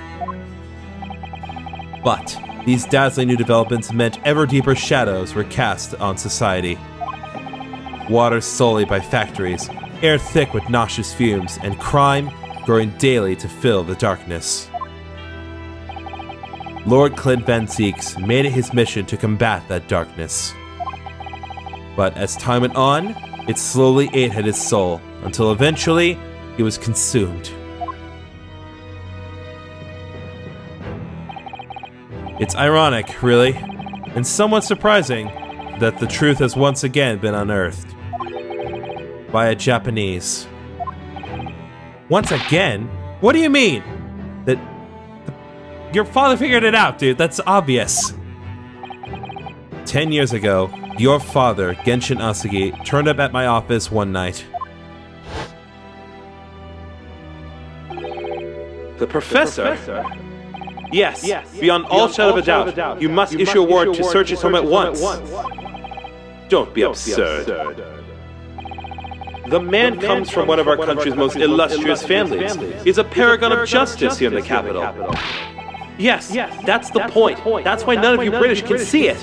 But these dazzling new developments meant ever deeper shadows were cast on society. Water sullied by factories, air thick with noxious fumes, and crime growing daily to fill the darkness. Lord Clint Van Zieks made it his mission to combat that darkness. But as time went on, it slowly ate at his soul, until eventually he was consumed. It's ironic, really, and somewhat surprising, that the truth has once again been unearthed. By a Japanese. Once again? What do you mean? Your father figured it out, dude. That's obvious. 10 years ago, your father, Genshin Asagi, turned up at my office one night. The professor? Yes, beyond all shadow of a doubt. You must issue a warrant to search his home at once. Don't be absurd. The man comes from one of our country's most illustrious families. He's a paragon of justice here in the capital. Yes, that's the point. That's why none of you British can see it.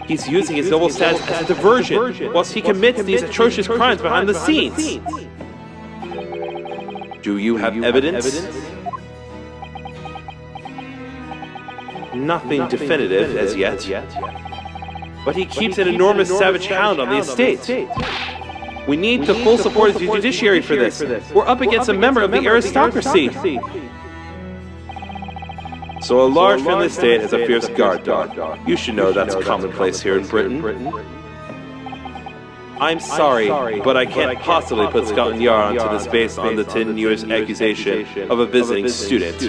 He's using his noble status as a diversion, whilst he commits these atrocious crimes behind the scenes. Do you have evidence? Nothing definitive as yet. But he keeps an enormous savage hound on the estate. We need the full support of the judiciary for this. We're up against a member of the aristocracy. So a large family estate has a fierce guard dog. You should know that's commonplace here in Britain. I'm sorry, but I can't possibly put Scotland Yard onto this based on the tenuous accusation of a visiting student.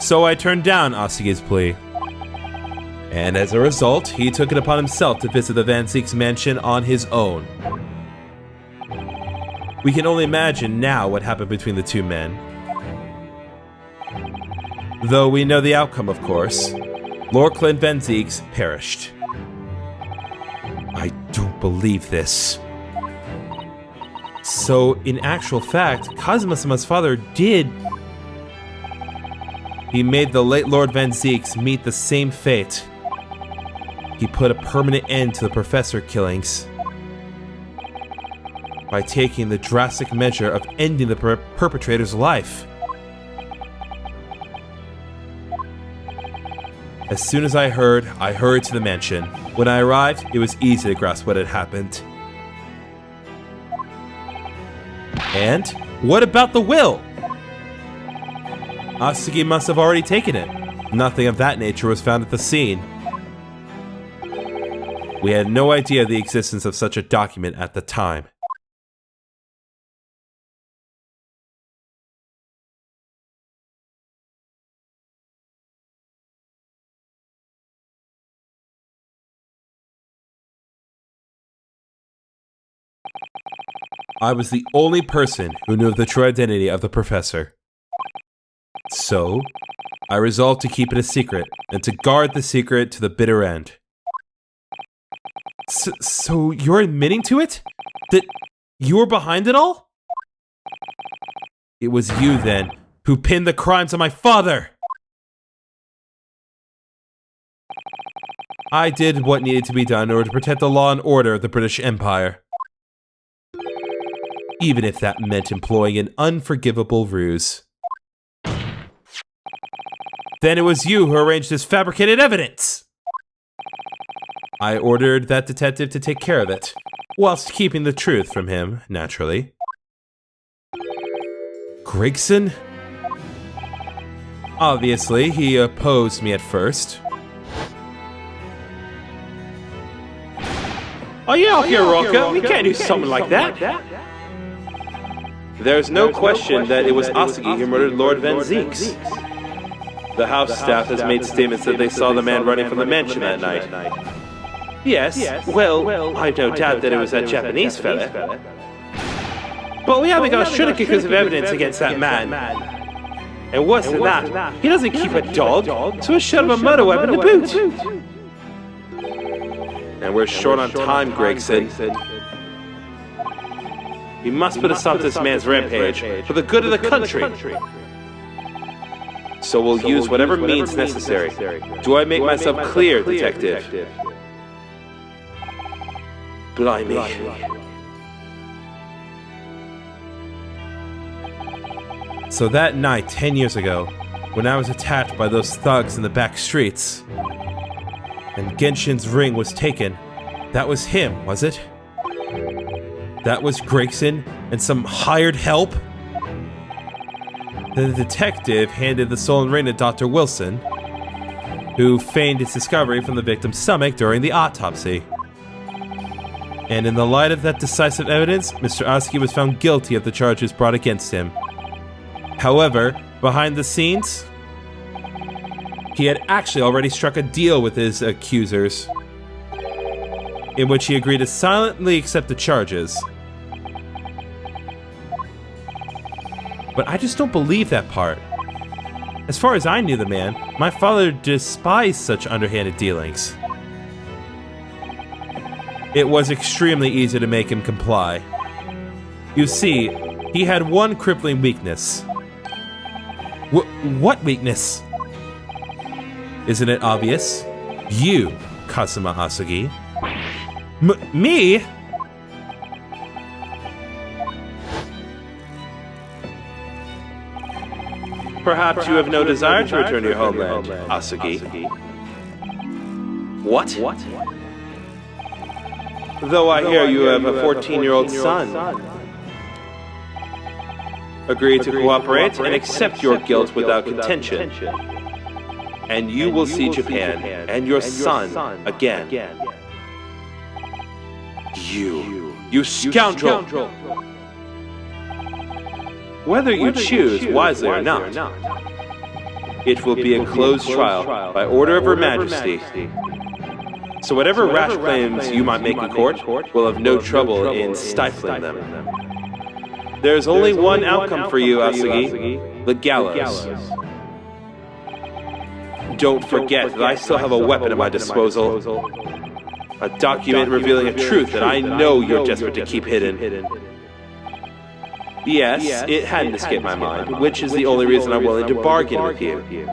So I turned down Asagi's plea. And as a result, he took it upon himself to visit the Van Zieks mansion on his own. We can only imagine now what happened between the two men. Though we know the outcome, of course. Lord Clint Van Zieks perished. I don't believe this. So, in actual fact, Kazuma-sama's father did... He made the late Lord Van Zieks meet the same fate. He put a permanent end to the professor killings by taking the drastic measure of ending the perpetrator's life. As soon as I hurried to the mansion. When I arrived, it was easy to grasp what had happened. And What about the will? Asugi must have already taken it. Nothing of that nature was found at the scene. We had no idea of the existence of such a document at the time. I was the only person who knew of the true identity of the professor. So, I resolved to keep it a secret and to guard the secret to the bitter end. So you're admitting to it? That you were behind it all? It was you, then, who pinned the crimes on my father! I did what needed to be done in order to protect the law and order of the British Empire. Even if that meant employing an unforgivable ruse. Then it was you who arranged this fabricated evidence! I ordered that detective to take care of it, whilst keeping the truth from him, naturally. Gregson? Obviously, he opposed me at first. Are you off your rocker? We can't do something like that. There's no question that it was Asugi who murdered Lord Van Zieks. The house staff has made statements that they saw the man running from the mansion that night. Yes, well, I have no doubt that it was that Japanese fella. But we haven't got a shuriken of evidence against that man. And worse than that, he doesn't keep a dog, so a shot of a murder weapon to boot. And we're short on time, Gregson. You must put a stop to this man's rampage for the good of the country. So we'll use whatever means necessary. Do I make myself clear, detective? Blimey. So that night, 10 years ago, when I was attacked by those thugs in the back streets, and Genshin's ring was taken, that was him, was it? That was Gregson and some hired help? Then the detective handed the stolen ring to Dr. Wilson, who feigned its discovery from the victim's stomach during the autopsy. And in the light of that decisive evidence, Mr. Asugi was found guilty of the charges brought against him. However, behind the scenes, he had actually already struck a deal with his accusers, in which he agreed to silently accept the charges. But I just don't believe that part. As far as I knew the man, my father despised such underhanded dealings. It was extremely easy to make him comply. You see, he had one crippling weakness. What weakness? Isn't it obvious? You, Kazuma Asugi. Me? Perhaps you have no desire to return to your homeland, Asugi. What? Though I hear you have a 14-year-old son. Agree to cooperate and accept your guilt without contention. And you will see Japan and your son again. You scoundrel! Whether you choose wisely or not, it will be a closed trial by order of Her Majesty. So whatever rash claims you might make in court will have no trouble in stifling them. There's only one outcome for you, Asugi, the gallows. Don't forget that I still have a weapon at my disposal. A document revealing a truth that I know you're desperate to keep hidden. Yes, it hadn't escaped my mind, which is the only reason I'm willing to bargain with you.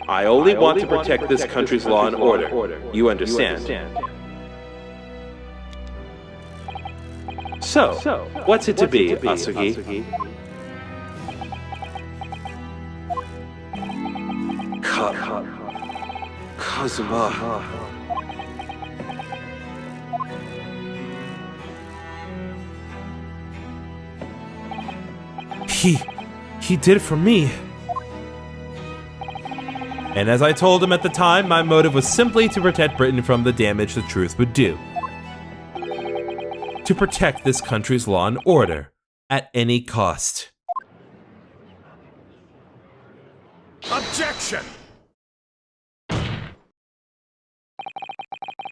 I only want to protect this country's law and order. You understand? So, what's it to be, Asugi? Kazuma. He did it for me. And as I told him at the time, my motive was simply to protect Britain from the damage the truth would do. To protect this country's law and order, at any cost. Objection!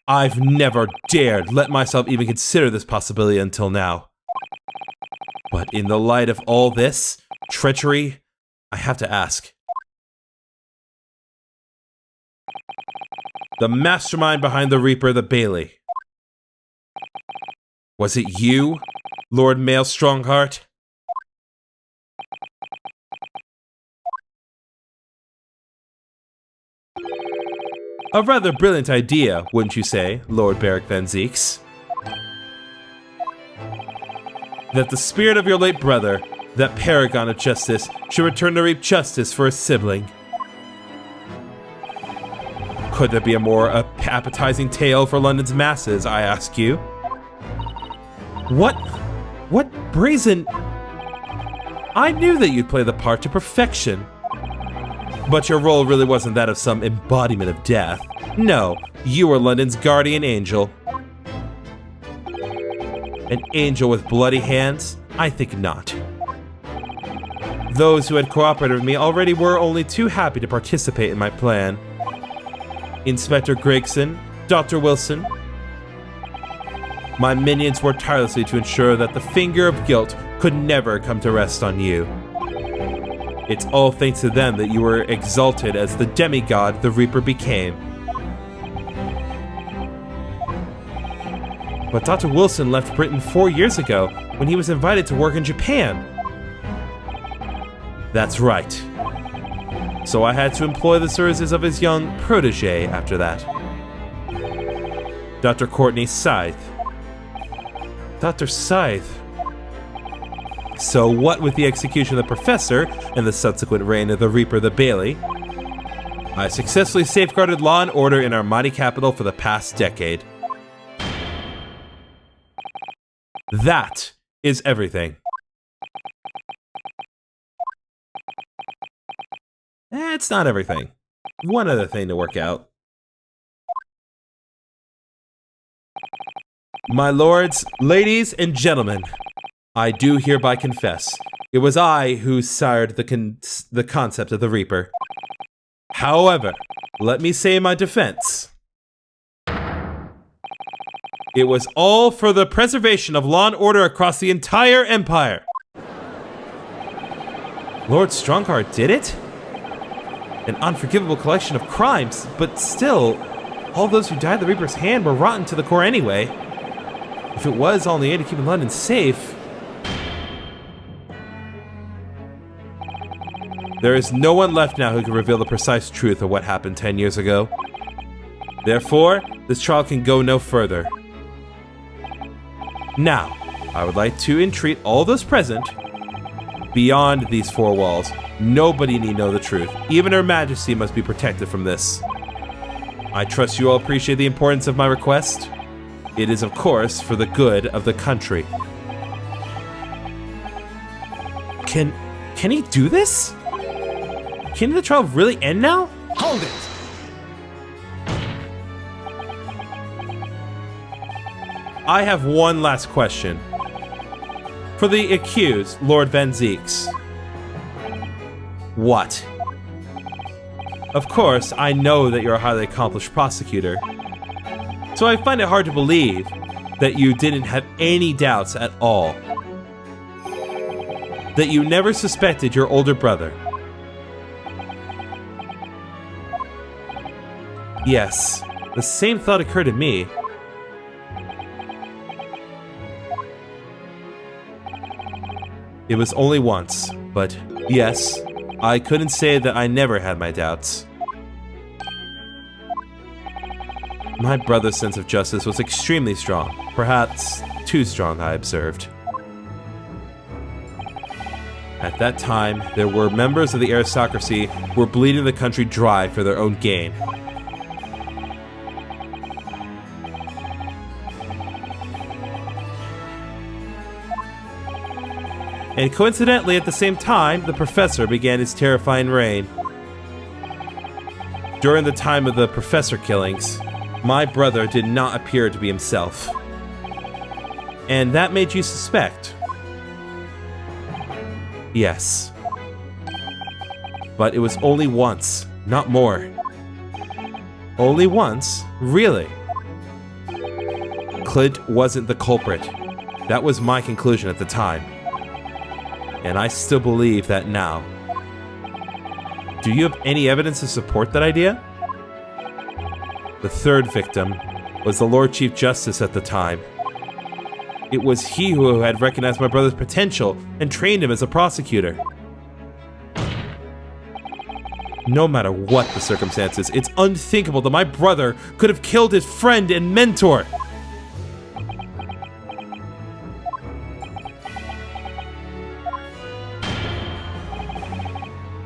I've never dared let myself even consider this possibility until now. But in the light of all this treachery, I have to ask. The mastermind behind the Reaper, the Bailey. Was it you, Lord Mail Strongheart? A rather brilliant idea, wouldn't you say, Lord Beric Van Zieks? That the spirit of your late brother, that paragon of justice, should return to reap justice for his sibling. Could there be a more appetizing tale for London's masses, I ask you? What brazen... I knew that you'd play the part to perfection. But your role really wasn't that of some embodiment of death. No, you were London's guardian angel. An angel with bloody hands? I think not. Those who had cooperated with me already were only too happy to participate in my plan. Inspector Gregson, Dr. Wilson. My minions worked tirelessly to ensure that the finger of guilt could never come to rest on you. It's all thanks to them that you were exalted as the demigod the Reaper became. But Dr. Wilson left Britain 4 years ago when he was invited to work in Japan. That's right. So I had to employ the services of his young protege after that. Dr. Courtney Scythe. Dr. Scythe. So what with the execution of the Professor and the subsequent reign of the Reaper the Bailey, I successfully safeguarded law and order in our mighty capital for the past decade. That is everything. It's not everything. One other thing to work out. My lords, ladies, and gentlemen, I do hereby confess, it was I who sired the concept of the Reaper. However, let me say in my defense, it was all for the preservation of law and order across the entire empire. Lord Strongheart did it? An unforgivable collection of crimes, but still, all those who died at the Reaper's hand were rotten to the core anyway. If it was all in the aid of keeping London safe... There is no one left now who can reveal the precise truth of what happened 10 years ago. Therefore, this trial can go no further. Now, I would like to entreat all those present, beyond these four walls, nobody need know the truth. Even Her Majesty must be protected from this. I trust you all appreciate the importance of my request. It is, of course, for the good of the country. Can he do this? Can the trial really end now? Hold it! I have one last question. For the accused, Lord Van Zieks. What? Of course, I know that you're a highly accomplished prosecutor. So I find it hard to believe that you didn't have any doubts at all. That you never suspected your older brother. Yes, the same thought occurred to me. It was only once, but yes, I couldn't say that I never had my doubts. My brother's sense of justice was extremely strong, perhaps too strong, I observed. At that time, there were members of the aristocracy who were bleeding the country dry for their own gain. And coincidentally, at the same time, the professor began his terrifying reign. During the time of the professor killings, my brother did not appear to be himself. And that made you suspect. Yes. But it was only once, not more. Only once? Really? Clint wasn't the culprit. That was my conclusion at the time. And I still believe that now. Do you have any evidence to support that idea? The third victim was the Lord Chief Justice at the time. It was he who had recognized my brother's potential and trained him as a prosecutor. No matter what the circumstances, it's unthinkable that my brother could have killed his friend and mentor.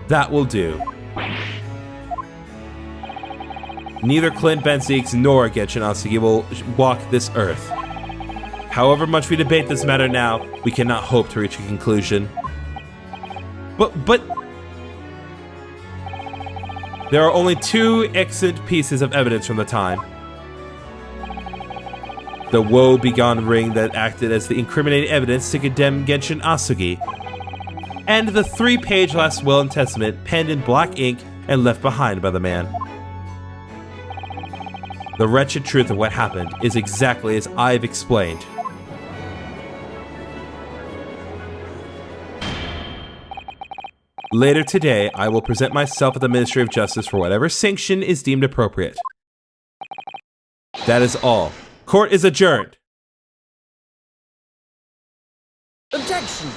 That will do. Neither Clint Van Zieks nor Genshin Asugi will walk this earth. However much we debate this matter now, we cannot hope to reach a conclusion. But there are only two extant pieces of evidence from the time. The woe-begone ring that acted as the incriminating evidence to condemn Genshin Asugi, and the 3-page last will and testament penned in black ink and left behind by the man. The wretched truth of what happened is exactly as I've explained. Later today, I will present myself at the Ministry of Justice for whatever sanction is deemed appropriate. That is all. Court is adjourned. Objection!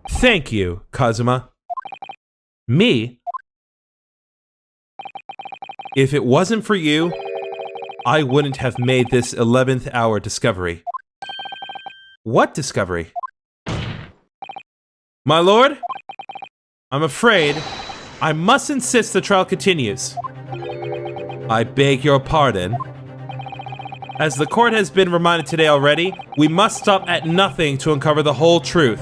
Thank you, Kazuma. Me? If it wasn't for you, I wouldn't have made this 11th hour discovery. What discovery? My lord? I'm afraid I must insist the trial continues. I beg your pardon. As the court has been reminded today already, we must stop at nothing to uncover the whole truth.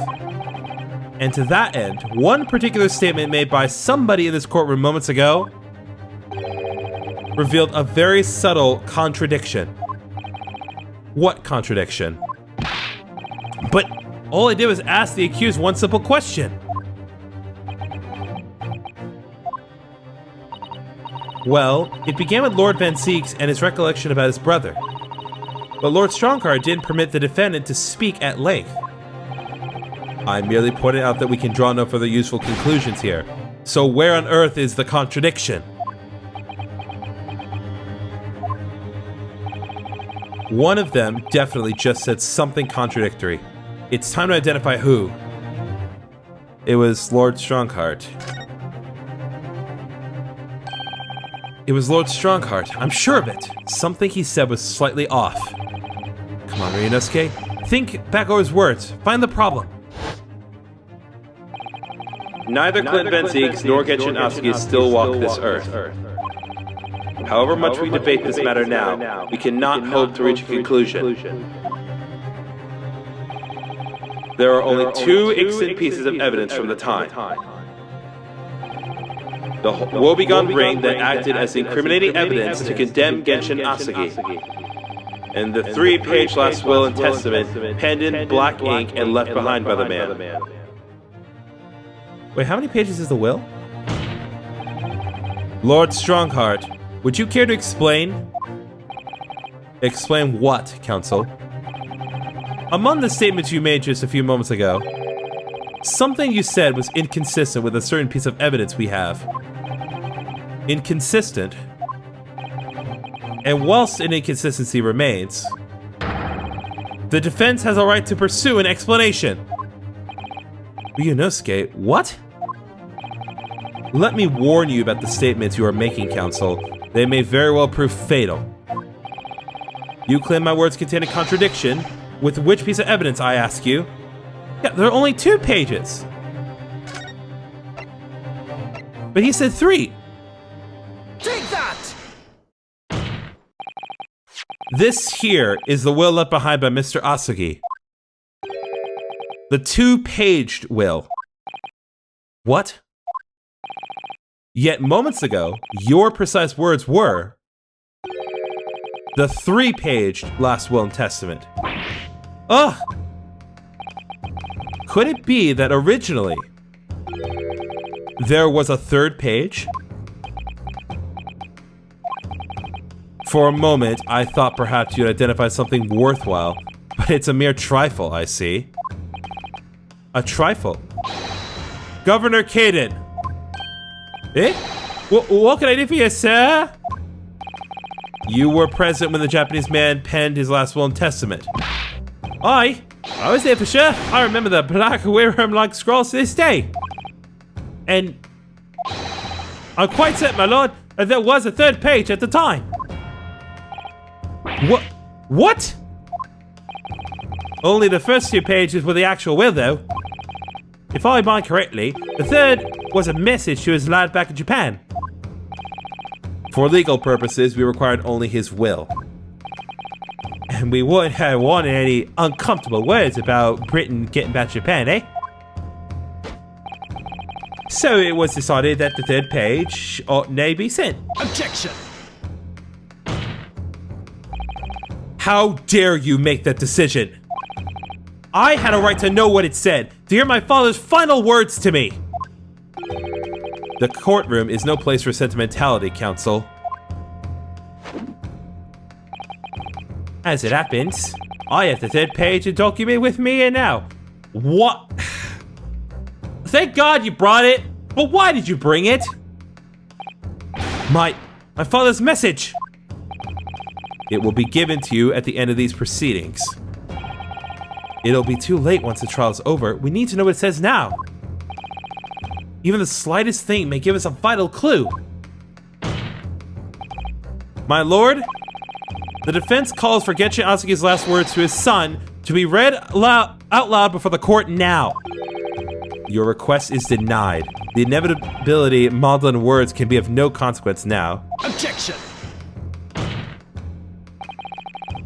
And to that end, one particular statement made by somebody in this courtroom moments ago revealed a very subtle contradiction. What contradiction? But all I did was ask the accused one simple question. Well, it began with Lord Van Zieks and his recollection about his brother. But Lord Strongheart didn't permit the defendant to speak at length. I merely pointed out that we can draw no further useful conclusions here. So where on earth is the contradiction? One of them definitely just said something contradictory. It's time to identify who. It was Lord Strongheart. It was Lord Strongheart, I'm sure of it. Something he said was slightly off. Come on, Ryunosuke. Think back over his words. Find the problem. Neither Clint Van Zieks nor Genshin Asugi still walk this earth. However much we debate this matter now, we cannot hope to reach a conclusion. There are only two extant pieces of evidence from the time. The woebegone ring that acted as incriminating evidence to condemn Genshin Asugi, and the 3-page last will and testament penned in black ink and left behind by the man. Wait, how many pages is the will? Lord Strongheart, would you care to explain? Explain what, counsel? Among the statements you made just a few moments ago, something you said was inconsistent with a certain piece of evidence we have. Inconsistent? And whilst an inconsistency remains, the defense has a right to pursue an explanation. Ryunosuke, what? Let me warn you about the statements you are making, counsel. They may very well prove fatal. You claim my words contain a contradiction. With which piece of evidence, I ask you? Yeah, there are only 2 pages. But he said 3. This here is the will left behind by Mr. Asugi. The 2-paged will. What? Yet moments ago, your precise words were the 3-paged last will and testament. Ugh! Could it be that originally there was a 3rd page? For a moment, I thought perhaps you'd identify something worthwhile, but it's a mere trifle, I see. A trifle? Governor Caden! Eh? What can I do for you, sir? You were present when the Japanese man penned his last will and testament. I was there for sure. I remember the black wear-him like scrolls to this day. And I'm quite certain, my lord, that there was a 3rd page at the time. What? Only the first 2 pages were the actual will, though. If I mind correctly, the 3rd was a message to his lad back in Japan. For legal purposes, we required only his will. And we wouldn't have wanted any uncomfortable words about Britain getting back to Japan, eh? So it was decided that the 3rd page ought nay be sent. Objection! How dare you make that decision? I had a right to know what it said, to hear my father's final words to me. The courtroom is no place for sentimentality, counsel. As it happens, I have the 3rd page of the document with me here now. What? Thank God you brought it, but why did you bring it? My father's message. It will be given to you at the end of these proceedings. It'll be too late once the trial's over. We need to know what it says now. Even the slightest thing may give us a vital clue. My lord, the defense calls for Genshin Asugi's last words to his son to be read out loud before the court now. Your request is denied. The inevitability modeled in words can be of no consequence now. Objection!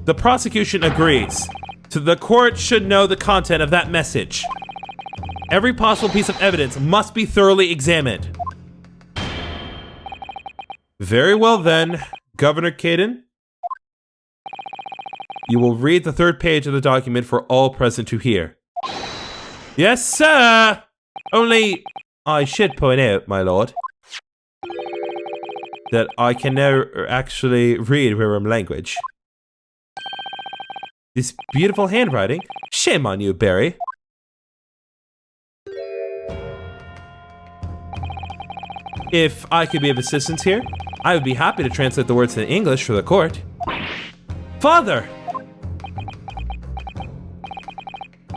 The prosecution agrees. The court should know the content of that message. Every possible piece of evidence must be thoroughly examined. Very well then, Governor Caden. You will read the 3rd page of the document for all present to hear. Yes, sir! Only, I should point out, my lord, that I can now actually read Wiram language. This beautiful handwriting? Shame on you, Barry. If I could be of assistance here, I would be happy to translate the words in English for the court. Father!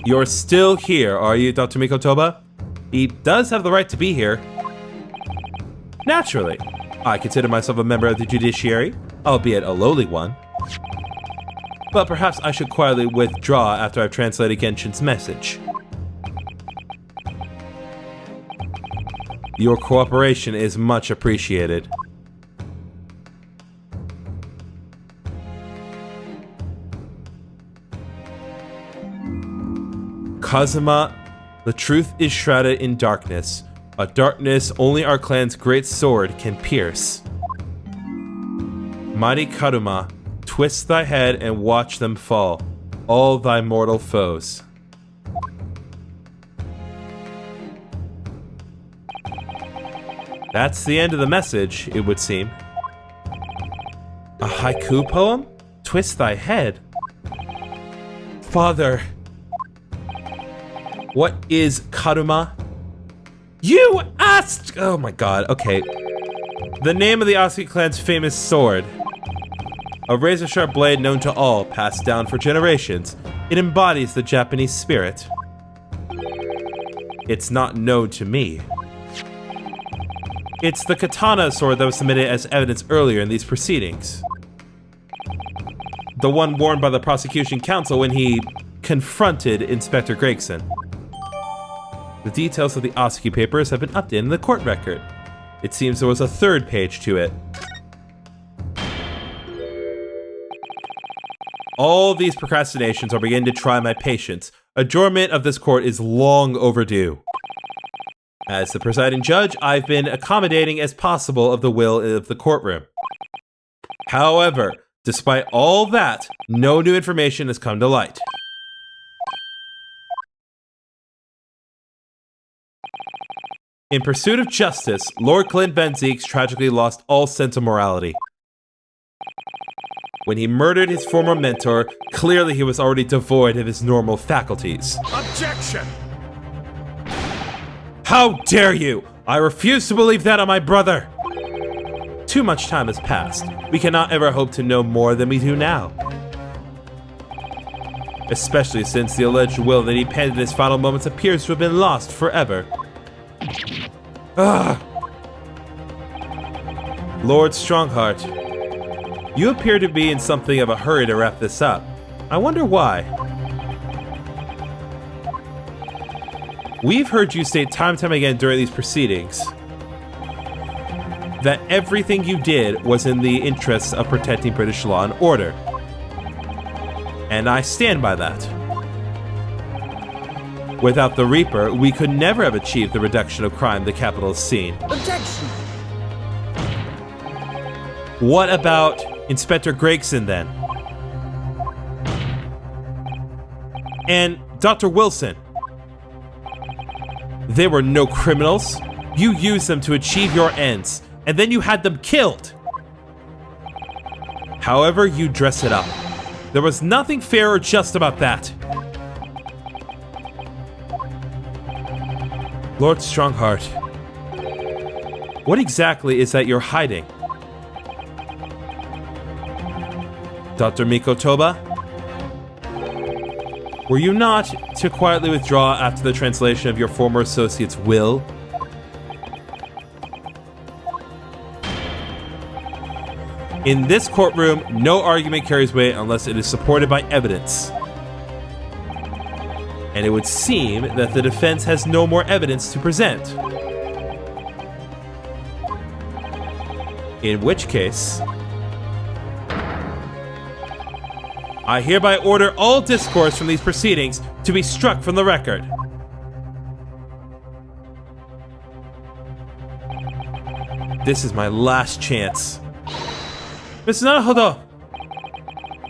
You're still here, are you, Dr. Mikotoba? He does have the right to be here. Naturally. I consider myself a member of the judiciary, albeit a lowly one. But perhaps I should quietly withdraw after I've translated Genshin's message. Your cooperation is much appreciated. Kazuma, the truth is shrouded in darkness, a darkness only our clan's great sword can pierce. Mighty Karuma, twist thy head and watch them fall, all thy mortal foes. That's the end of the message, it would seem. A haiku poem? Twist thy head. Father. What is Karuma? You asked! Oh my god, okay. The name of the Asugi clan's famous sword. A razor-sharp blade known to all, passed down for generations. It embodies the Japanese spirit. It's not known to me. It's the katana sword that was submitted as evidence earlier in these proceedings. The one worn by the prosecution counsel when he confronted Inspector Gregson. The details of the Asugi papers have been updated in the court record. It seems there was a 3rd page to it. All these procrastinations are beginning to try my patience. Adjournment of this court is long overdue. As the presiding judge, I've been accommodating as possible of the will of the courtroom. However, despite all that, no new information has come to light. In pursuit of justice, Lord Clint Van Zieks tragically lost all sense of morality. When he murdered his former mentor, clearly he was already devoid of his normal faculties. Objection! How dare you! I refuse to believe that of my brother! Too much time has passed. We cannot ever hope to know more than we do now. Especially since the alleged will that he penned in his final moments appears to have been lost forever. Ugh. Lord Strongheart, you appear to be in something of a hurry to wrap this up. I wonder why. We've heard you state time and time again during these proceedings that everything you did was in the interests of protecting British law and order. And I stand by that. Without the Reaper, we could never have achieved the reduction of crime the capital has seen. Objection! What about Inspector Gregson, then? And Dr. Wilson? They were no criminals. You used them to achieve your ends, and then you had them killed. However you dress it up, there was nothing fair or just about that. Lord Strongheart, what exactly is that you're hiding? Dr. Mikotoba? Were you not to quietly withdraw after the translation of your former associate's will? In this courtroom, no argument carries weight unless it is supported by evidence. And it would seem that the defense has no more evidence to present. In which case, I hereby order all discourse from these proceedings to be struck from the record. This is my last chance. Mr. Naruhodo,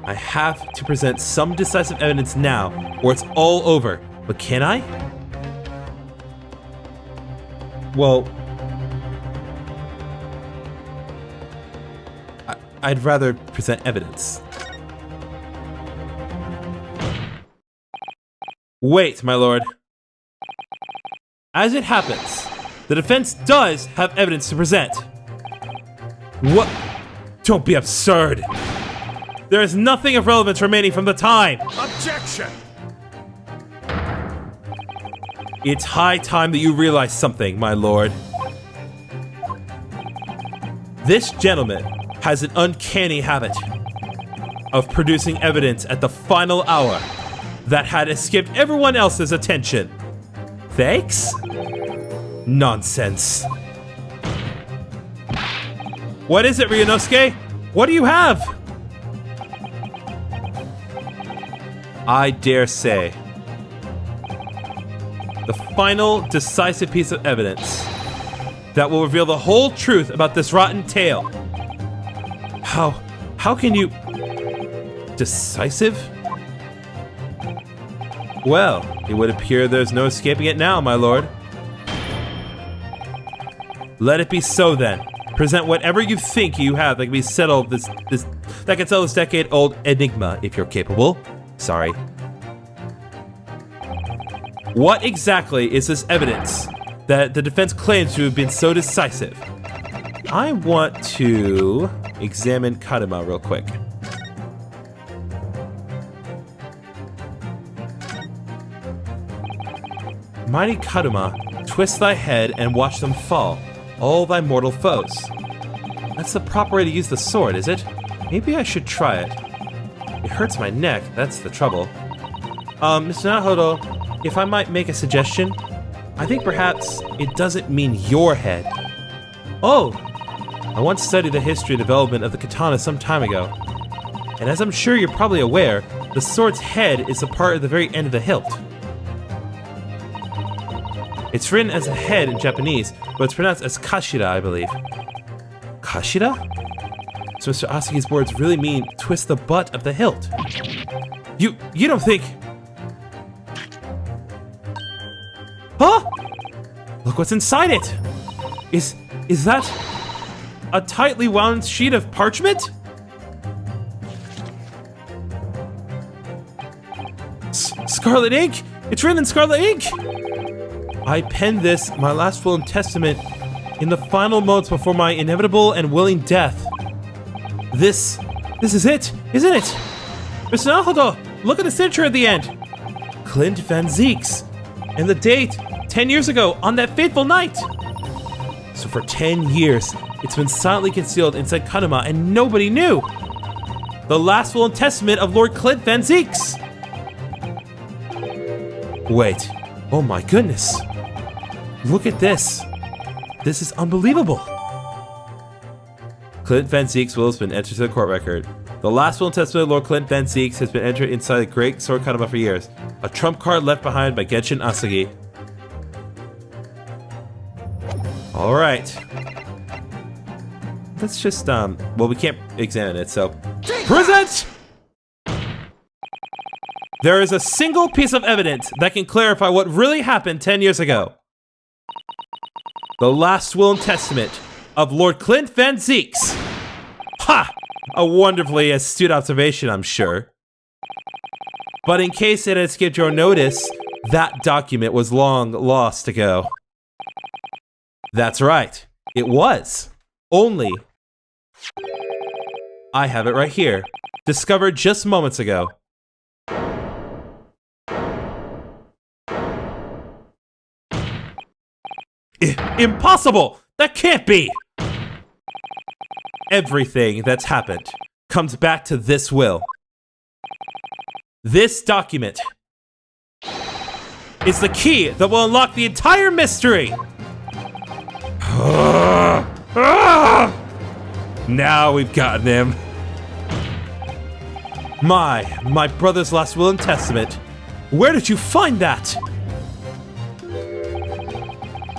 I have to present some decisive evidence now, or it's all over. But can I? Well, I'd rather present evidence. Wait, my lord. As it happens, the defense does have evidence to present. What? Don't be absurd. There is nothing of relevance remaining from the time. Objection! It's high time that you realize something, my lord. This gentleman has an uncanny habit of producing evidence at the final hour that had escaped everyone else's attention. Thanks? Nonsense. What is it, Ryunosuke? What do you have? I dare say, the final decisive piece of evidence that will reveal the whole truth about this rotten tale. How can you... Decisive? Well, it would appear there's no escaping it now, my lord. Let it be so then. Present whatever you think you have that can be settled that can settle this decade-old enigma, if you're capable. Sorry. What exactly is this evidence that the defense claims to have been so decisive? I want to examine Kazuma real quick. Mighty Kazuma, twist thy head and watch them fall, all thy mortal foes. That's the proper way to use the sword, is it? Maybe I should try it. It hurts my neck, that's the trouble. Mr. Naruhodo, if I might make a suggestion, I think perhaps it doesn't mean your head. Oh! I once studied the history and development of the katana some time ago. And as I'm sure you're probably aware, the sword's head is a part of the very end of the hilt. It's written as a head in Japanese, but it's pronounced as kashira, I believe. Kashira? So Mr. Asugi's words really mean twist the butt of the hilt. You don't think... Huh? Look what's inside it! Is that a tightly wound sheet of parchment? Scarlet ink? It's written in scarlet ink! I penned this, my last will and testament, in the final moments before my inevitable and willing death. This is it, isn't it? Mr. Nahodo, look at the signature at the end. Clint Van Zieks. And the date, 10 years ago, on that fateful night. So for 10 years, it's been silently concealed inside Kazuma and nobody knew. The last will and testament of Lord Clint Van Zieks. Wait, oh my goodness. Look at this. This is unbelievable. Clint Van Zieks' will has been entered to the court record. The last will and testament of Lord Clint Van Zieks has been entered inside the Great Sword Kazuma for years. A trump card left behind by Genshin Asugi. Alright. Let's just, well, we can't examine it, so... Present! There is a single piece of evidence that can clarify what really happened 10 years ago. The last will and testament of Lord Clint Van Zieks. Ha! A wonderfully astute observation, I'm sure. But in case it had escaped your notice, that document was long lost ago. That's right. It was. Only. I have it right here. Discovered just moments ago. Impossible! That can't be! Everything that's happened comes back to this will. This document is the key that will unlock the entire mystery! Now we've gotten him. My brother's last will and testament. Where did you find that?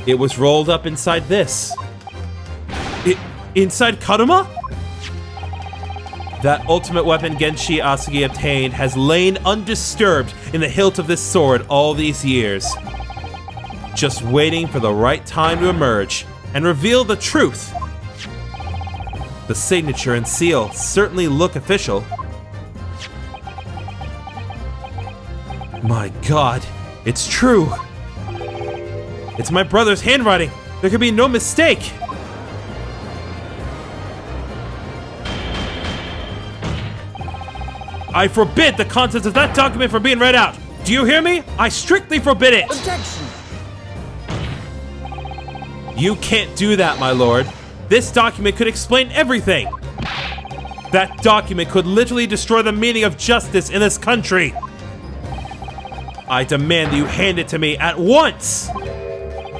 It was rolled up inside this. Inside Kazuma? That ultimate weapon Genshi Asugi obtained has lain undisturbed in the hilt of this sword all these years. Just waiting for the right time to emerge and reveal the truth. The signature and seal certainly look official. My God, it's true. It's my brother's handwriting. There could be no mistake. I forbid the contents of that document from being read out. Do you hear me? I strictly forbid it. Objection! You can't do that, my lord. This document could explain everything. That document could literally destroy the meaning of justice in this country. I demand that you hand it to me at once.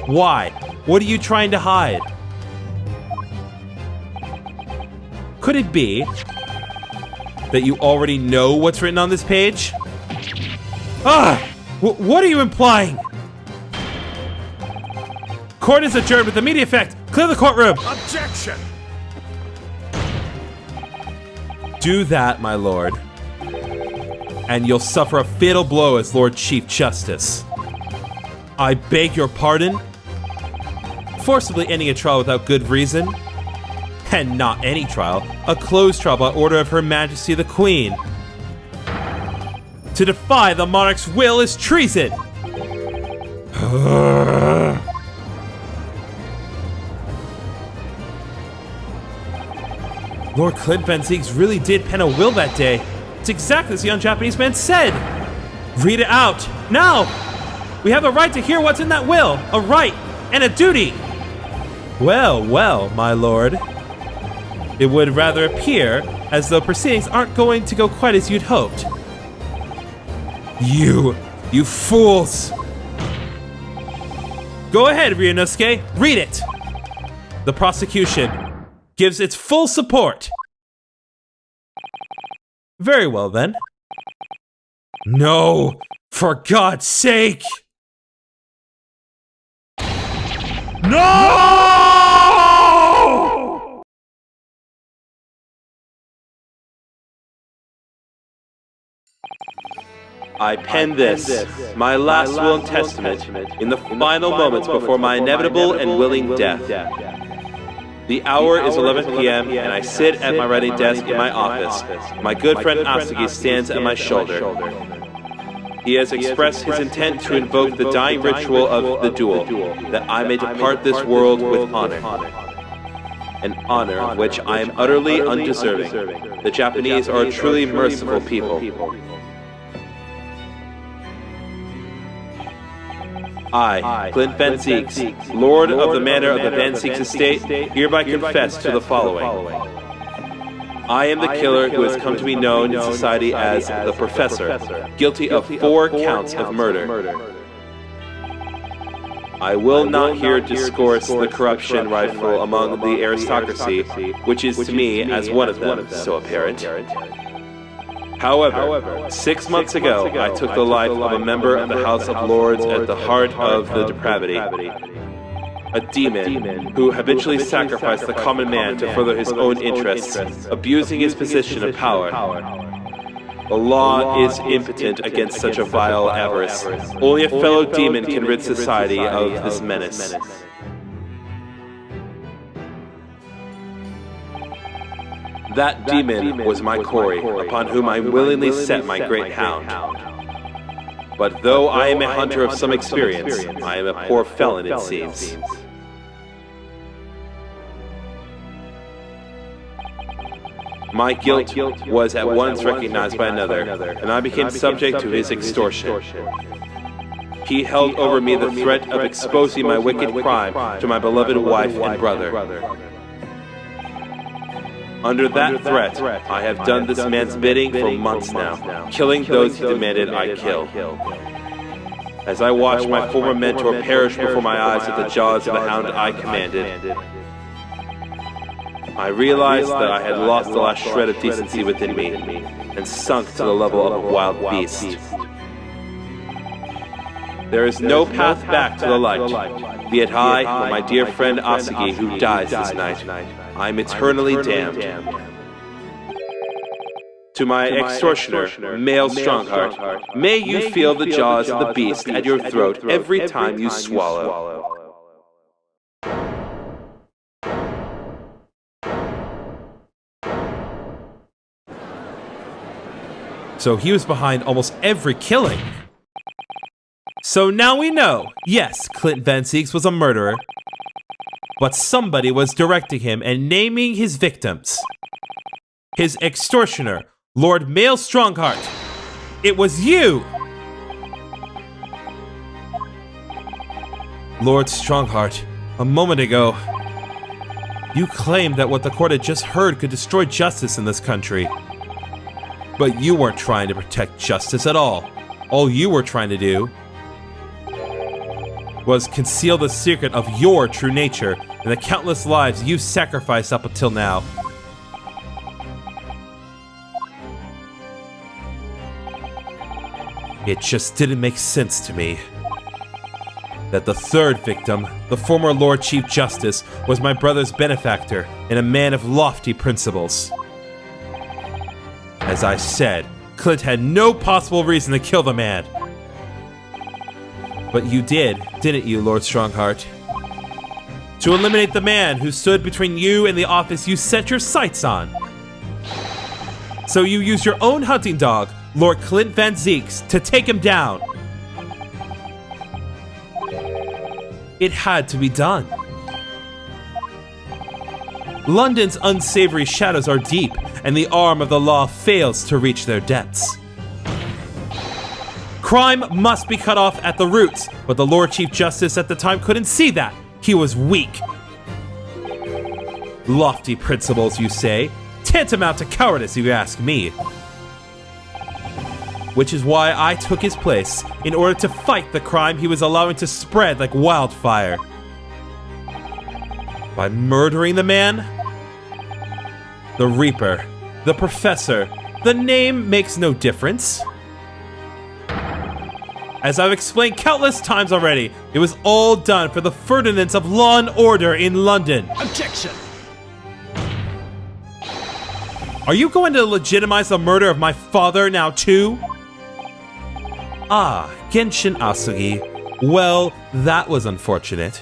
Why? What are you trying to hide? Could it be that you already know what's written on this page? What are you implying? Court is adjourned with immediate effect. Clear the courtroom. Objection! Do that, my lord, and you'll suffer a fatal blow as Lord Chief Justice. I beg your pardon? Forcibly ending a trial without good reason? And not any trial, a closed trial by order of Her Majesty the Queen. To defy the monarch's will is treason! Lord Clint Van Zieks really did pen a will that day. It's exactly as the young Japanese man said. Read it out, now! We have a right to hear what's in that will, a right and a duty. Well, my lord. It would rather appear as though proceedings aren't going to go quite as you'd hoped. You fools! Go ahead, Ryunosuke, read it! The prosecution gives its full support Very well, then. No! For God's sake! No! I pen this, my last will and testament, in the final moments before my inevitable and willing death. The hour is 11 p.m., and I sit at my writing desk in my office. My good friend Asagi stands at my shoulder. He has expressed his intent to invoke the dying ritual of the duel, that I may depart this world with honor. An honor of which I am utterly undeserving. The Japanese are a truly merciful people. I, Clint Van Zieks, Lord of the Manor of the Van Zieks Estate, hereby confess to the following. I am the killer who has come to be known in society as the Professor, guilty of 4 counts of murder. I will not here discourse the corruption rightful among the aristocracy, which is to me as one of them so apparent. However, 6 months ago, I took the life of a member of the House of Lords at the heart of the depravity. A demon who habitually sacrificed the common man to further his own interests, abusing his position of power. The law is impotent against such a vile avarice. Only a fellow demon can rid society of this menace. That demon was my quarry, upon whom I willingly set my great hound. But though I am a hunter of some experience, I am a poor felon, it seems. My guilt was at once recognized by another, and I became subject to his extortion. He held over me the threat of exposing my wicked crime to my beloved wife and brother. Under that threat, I have done this man's bidding for months now, killing those he demanded I kill. As I watched my former mentor perish before my eyes at the jaws of the hound I commanded, I realized that I had lost the last shred of decency within me, and sunk to the level of a wild beast. There is no path back to the light, be it I or my dear friend Asagi who dies this night. I am eternally damned. To my extortioner, male Strongheart, may you feel the jaws of the beast at your throat every time you swallow. So he was behind almost every killing. So now we know, yes, Clint Van Zieks was a murderer, but somebody was directing him and naming his victims. His extortioner, Lord Male Strongheart. It was you! Lord Strongheart, a moment ago, you claimed that what the court had just heard could destroy justice in this country. But you weren't trying to protect justice at all. All you were trying to do was conceal the secret of your true nature and the countless lives you've sacrificed up until now. It just didn't make sense to me that the third victim, the former Lord Chief Justice, was my brother's benefactor and a man of lofty principles. As I said, Clint had no possible reason to kill the man. But you did, didn't you, Lord Strongheart? To eliminate the man who stood between you and the office you set your sights on. So you used your own hunting dog, Lord Clint Van Zieks, to take him down. It had to be done. London's unsavory shadows are deep, and the arm of the law fails to reach their depths. Crime must be cut off at the roots, but the Lord Chief Justice at the time couldn't see that. He was weak. Lofty principles, you say? Tantamount to cowardice, if you ask me. Which is why I took his place, in order to fight the crime he was allowing to spread like wildfire. By murdering the man? The Reaper, the Professor, The name makes no difference. As I've explained countless times already, it was all done for the furtherance of law and order in London. Objection! Are you going to legitimize the murder of my father now too? Ah, Genshin Asugi. Well, that was unfortunate.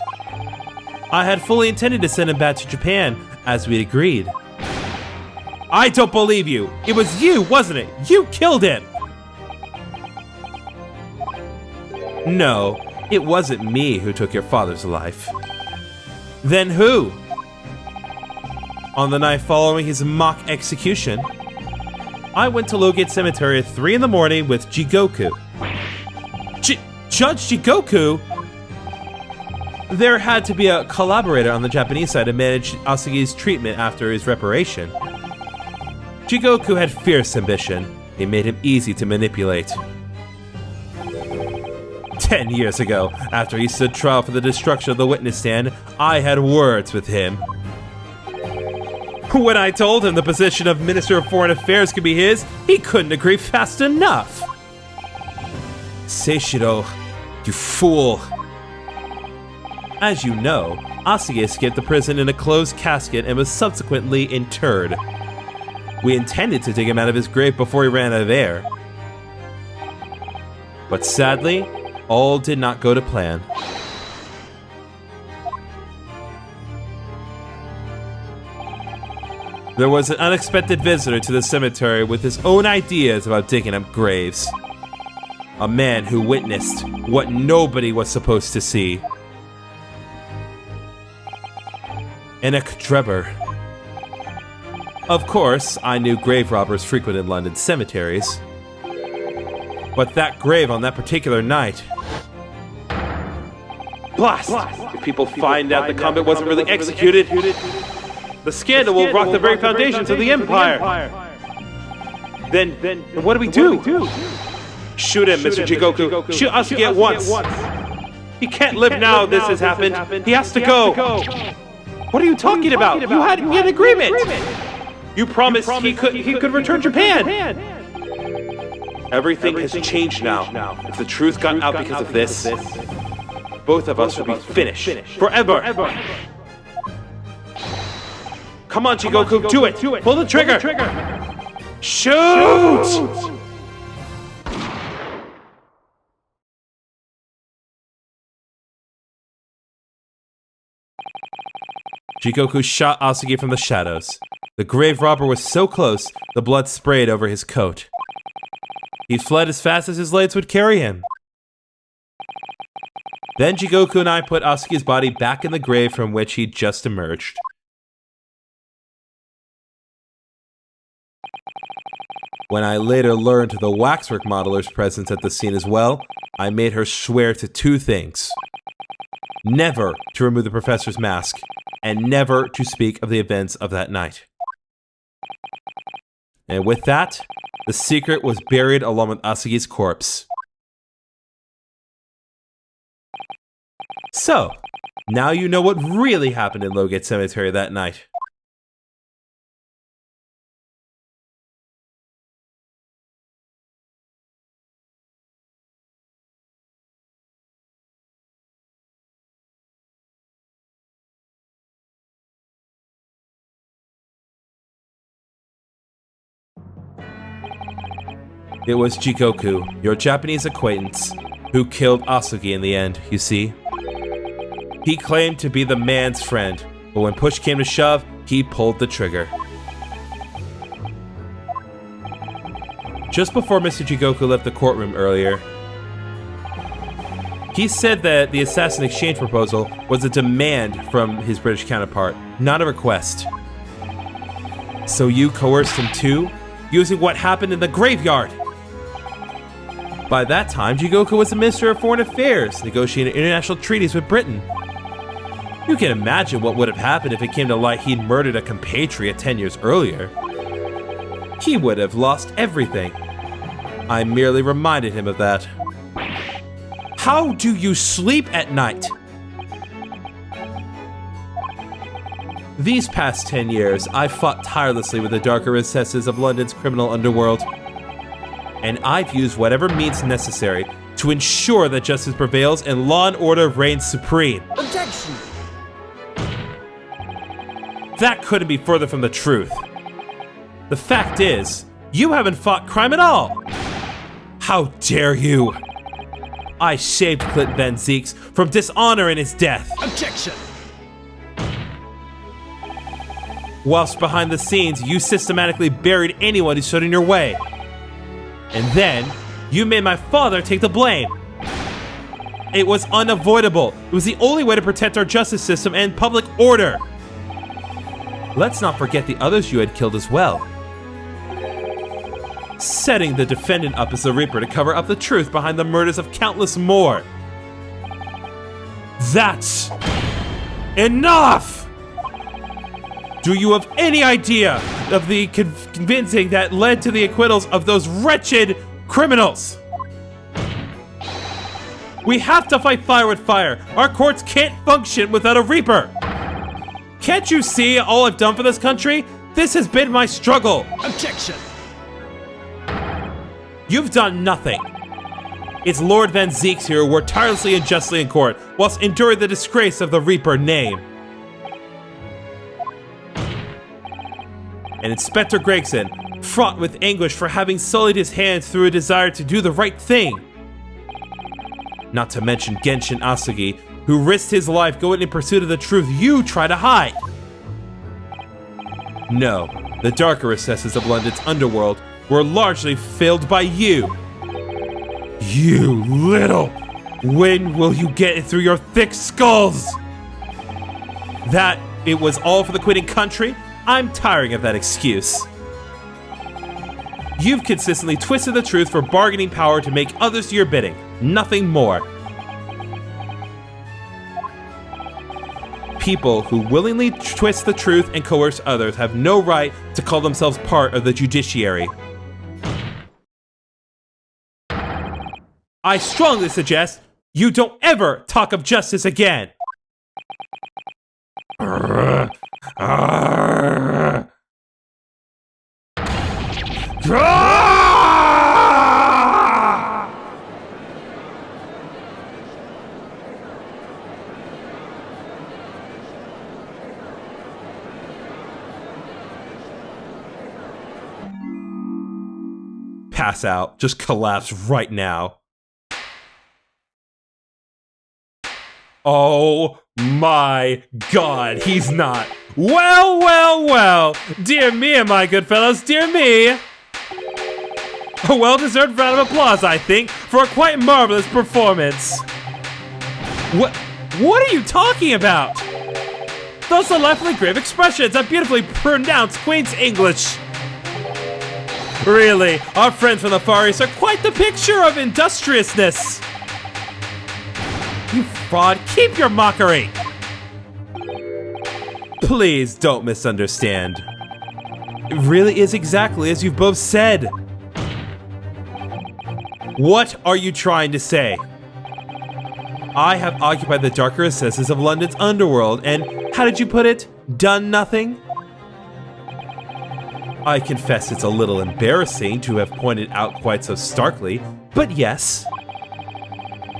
I had fully intended to send him back to Japan, as we'd agreed. I don't believe you! It was you, wasn't it? You killed him! No, it wasn't me who took your father's life. Then who? On the night following his mock execution, I went to Logate Cemetery at 3 in the morning with Jigoku. Judge Jigoku? There had to be a collaborator on the Japanese side to manage Asugi's treatment after his reparation. Jigoku had fierce ambition. It made him easy to manipulate. 10 years ago, after he stood trial for the destruction of the witness stand, I had words with him. When I told him the position of Minister of Foreign Affairs could be his, he couldn't agree fast enough. Seishiro, you fool. As you know, Asugi escaped the prison in a closed casket and was subsequently interred. We intended to dig him out of his grave before he ran out of air. But sadly, all did not go to plan. There was an unexpected visitor to the cemetery with his own ideas about digging up graves. A man who witnessed what nobody was supposed to see. Enoch Drebber. Of course, I knew grave robbers frequented London cemeteries. But that grave on that particular night... Blast! If people find out the convict wasn't really executed, the scandal will rock the very foundations of the Empire. Then what do we do? Shoot him, Mr. Jigoku. Shoot Asugi at once. He can't live now this has happened. He has to go. What are you talking about? You had an agreement. You promised he could return to Japan. Everything has changed now. If the truth got out because of this, both of us would be finished. Forever. Come on, Jigoku, do it! Pull the trigger! Shoot! Jigoku shot Asugi from the shadows. The grave robber was so close, the blood sprayed over his coat. He fled as fast as his legs would carry him. Then Jigoku and I put Asugi's body back in the grave from which he'd just emerged. When I later learned the waxwork modeler's presence at the scene as well, I made her swear to two things. Never to remove the professor's mask, and never to speak of the events of that night. And with that, the secret was buried along with Asugi's corpse. So, now you know what really happened in Logate Cemetery that night. It was Jigoku, your Japanese acquaintance, who killed Asugi in the end, you see. He claimed to be the man's friend, but when push came to shove, he pulled the trigger. Just before Mr. Jigoku left the courtroom earlier, he said that the assassin exchange proposal was a demand from his British counterpart, not a request. So you coerced him too, using what happened in the graveyard! By that time, Jigoku was the Minister of Foreign Affairs, negotiating international treaties with Britain. You can imagine what would have happened if it came to light he'd murdered a compatriot 10 years earlier. He would have lost everything. I merely reminded him of that. How do you sleep at night? These past 10 years, I've fought tirelessly with the darker recesses of London's criminal underworld. And I've used whatever means necessary to ensure that justice prevails and law and order reigns supreme. Objection! That couldn't be further from the truth. The fact is, you haven't fought crime at all. How dare you? I saved Clinton Van Zieks from dishonor in his death. Objection! Whilst behind the scenes, you systematically buried anyone who stood in your way. And then, you made my father take the blame. It was unavoidable. It was the only way to protect our justice system and public order. Let's not forget the others you had killed as well. Setting the defendant up as the Reaper to cover up the truth behind the murders of countless more. That's enough! Do you have any idea of the convincing that led to the acquittals of those wretched criminals? We have to fight fire with fire. Our courts can't function without a Reaper. Can't you see all I've done for this country? This has been my struggle. Objection! You've done nothing. It's Lord Van Zieks here who worked tirelessly and justly in court, whilst enduring the disgrace of the Reaper name. And Inspector Gregson, fraught with anguish for having sullied his hands through a desire to do the right thing. Not to mention Genshin Asagi, who risked his life going in pursuit of the truth you try to hide. No, the darker recesses of London's underworld were largely filled by you. You little... When will you get it through your thick skulls? That it was all for the quitting country? I'm tiring of that excuse. You've consistently twisted the truth for bargaining power to make others do your bidding. Nothing more. People who willingly twist the truth and coerce others have no right to call themselves part of the judiciary. I strongly suggest you don't ever talk of justice again. Pass out. Just collapse right now. Oh my God, he's not. Well, well, well. Dear me, my good fellows, dear me. A well-deserved round of applause, I think, for a quite marvelous performance. What are you talking about? Those delightfully grave expressions and beautifully pronounced Queen's English. Really, our friends from the Far East are quite the picture of industriousness. You fraud, keep your mockery! Please don't misunderstand. It really is exactly as you've both said. What are you trying to say? I have occupied the darker recesses of London's underworld and, how did you put it, done nothing? I confess it's a little embarrassing to have pointed out quite so starkly, but yes.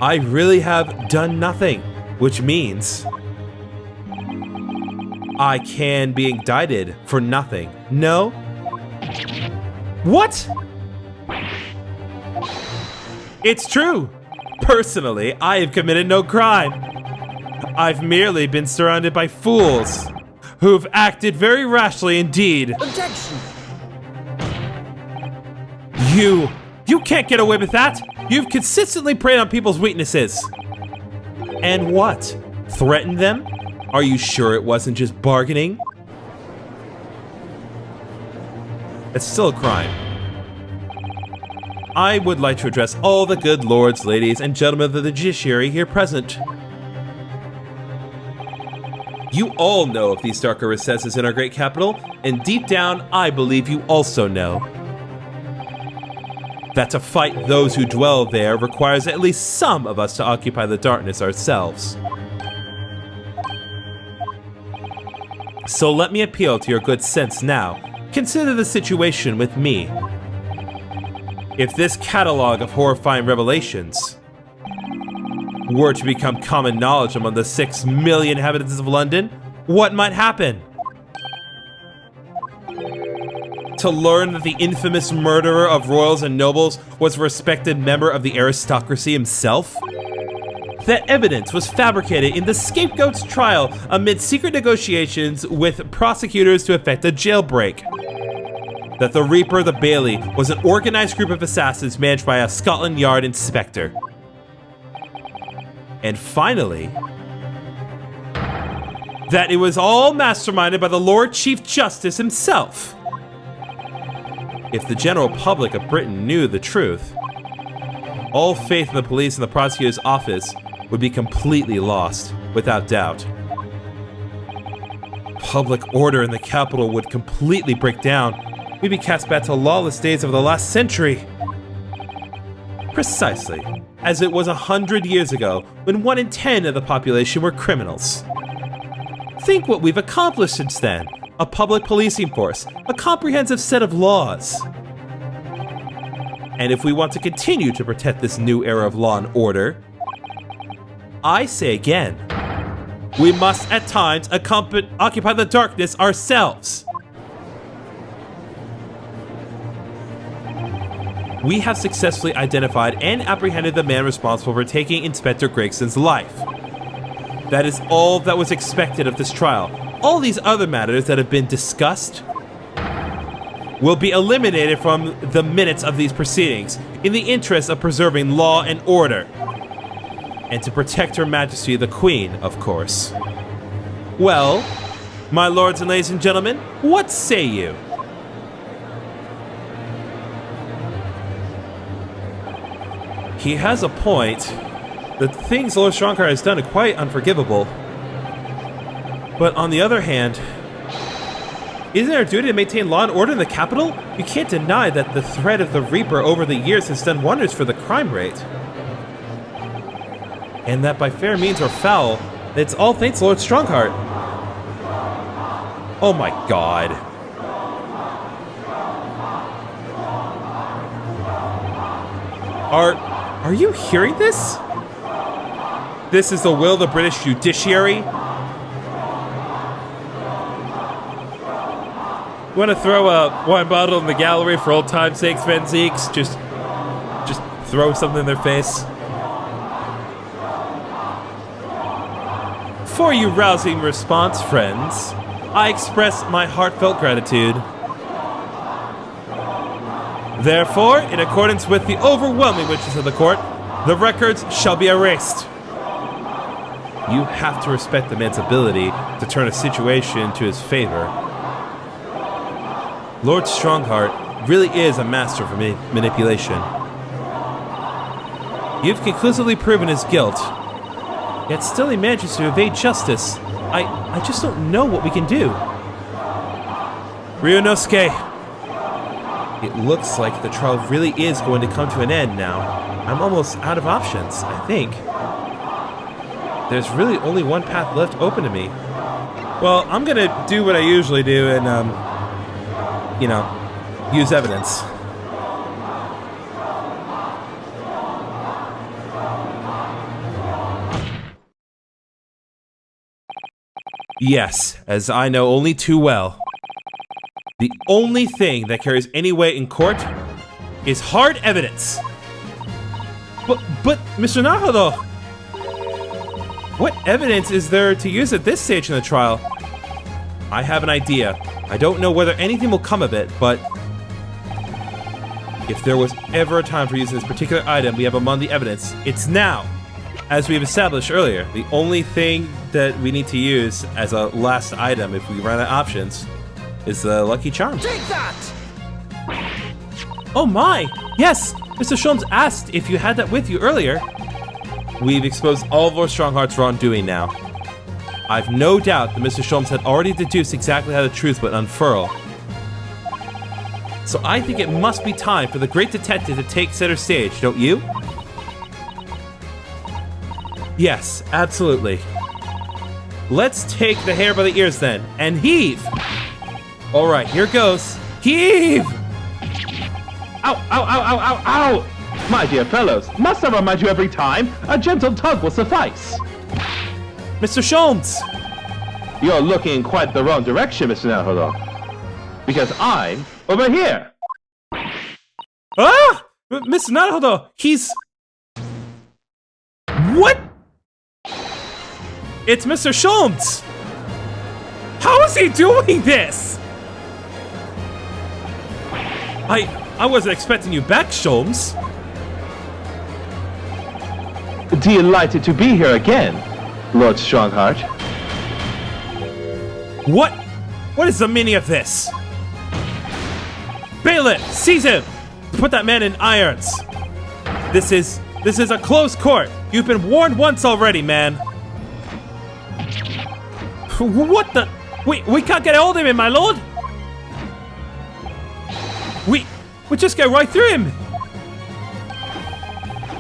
I really have done nothing, which means I can be indicted for nothing. No? What? It's true. Personally, I have committed no crime. I've merely been surrounded by fools who've acted very rashly indeed. Objection! You can't get away with that! You've consistently preyed on people's weaknesses! And what? Threatened them? Are you sure it wasn't just bargaining? It's still a crime. I would like to address all the good lords, ladies, and gentlemen of the judiciary here present. You all know of these darker recesses in our great capital, and deep down, I believe you also know that to fight those who dwell there requires at least some of us to occupy the darkness ourselves. So let me appeal to your good sense now. Consider the situation with me. If this catalog of horrifying revelations were to become common knowledge among the 6 million inhabitants of London, what might happen? To learn that the infamous murderer of royals and nobles was a respected member of the aristocracy himself? That evidence was fabricated in the scapegoat's trial amid secret negotiations with prosecutors to effect a jailbreak. That the Reaper the Bailey was an organized group of assassins managed by a Scotland Yard inspector. And finally, that it was all masterminded by the Lord Chief Justice himself. If the general public of Britain knew the truth, all faith in the police and the prosecutor's office would be completely lost, without doubt. Public order in the capital would completely break down. We'd be cast back to lawless days of the last century. Precisely, as it was 100 years ago, when 1 in 10 of the population were criminals. Think what we've accomplished since then. A public policing force, a comprehensive set of laws. And if we want to continue to protect this new era of law and order, I say again, we must at times occupy the darkness ourselves. We have successfully identified and apprehended the man responsible for taking Inspector Gregson's life. That is all that was expected of this trial. All these other matters that have been discussed will be eliminated from the minutes of these proceedings in the interest of preserving law and order. And to protect Her Majesty the Queen, of course. Well, my lords and ladies and gentlemen, what say you? He has a point. The things Lord Strongheart has done are quite unforgivable. But on the other hand, isn't it our duty to maintain law and order in the capital? You can't deny that the threat of the Reaper over the years has done wonders for the crime rate. And that by fair means or foul, it's all thanks to Lord Strongheart. Oh my god. Are you hearing this? This is the will of the British judiciary? You want to throw a wine bottle in the gallery for old time's sakes, Van Zieks? Just throw something in their face. For your rousing response, friends, I express my heartfelt gratitude. Therefore, in accordance with the overwhelming wishes of the court, the records shall be erased. You have to respect the man's ability to turn a situation to his favor. Lord Strongheart really is a master for manipulation. You've conclusively proven his guilt, yet still he manages to evade justice. I just don't know what we can do. Ryunosuke, it looks like the trial really is going to come to an end now. I'm almost out of options, I think. There's really only one path left open to me. Well, I'm gonna do what I usually do and, use evidence. Yes, as I know only too well. The only thing that carries any weight in court is hard evidence. But Mr. Naruto, what evidence is there to use at this stage in the trial? I have an idea. I don't know whether anything will come of it, but if there was ever a time for using this particular item we have among the evidence, it's now. As we've established earlier, the only thing that we need to use as a last item if we run out of options is the Lucky Charm. Take that! Oh my! Yes! Mr. Sholmes asked if you had that with you earlier. We've exposed all of Lord Strongheart's wrongdoing now. I've no doubt that Mr. Sholmes had already deduced exactly how the truth would unfurl. So I think it must be time for the great detective to take center stage, don't you? Yes, absolutely. Let's take the hair by the ears then, and heave! Alright, here goes. Heave! Ow, ow, ow, ow, ow, ow! My dear fellows, must I remind you every time? A gentle tug will suffice. Mr. Sholmes! You're looking in quite the wrong direction, Mr. Naruto. Because I'm over here. Ah! Mr. Naruto, he's... What? It's Mr. Sholmes! How is he doing this? I wasn't expecting you back, Sholmes. Delighted to be here again, Lord Strongheart. What is the meaning of this? Bailiff, seize him! Put that man in irons. This is a closed court. You've been warned once already, man. What the? We can't get a hold of him, my lord. We just get right through him.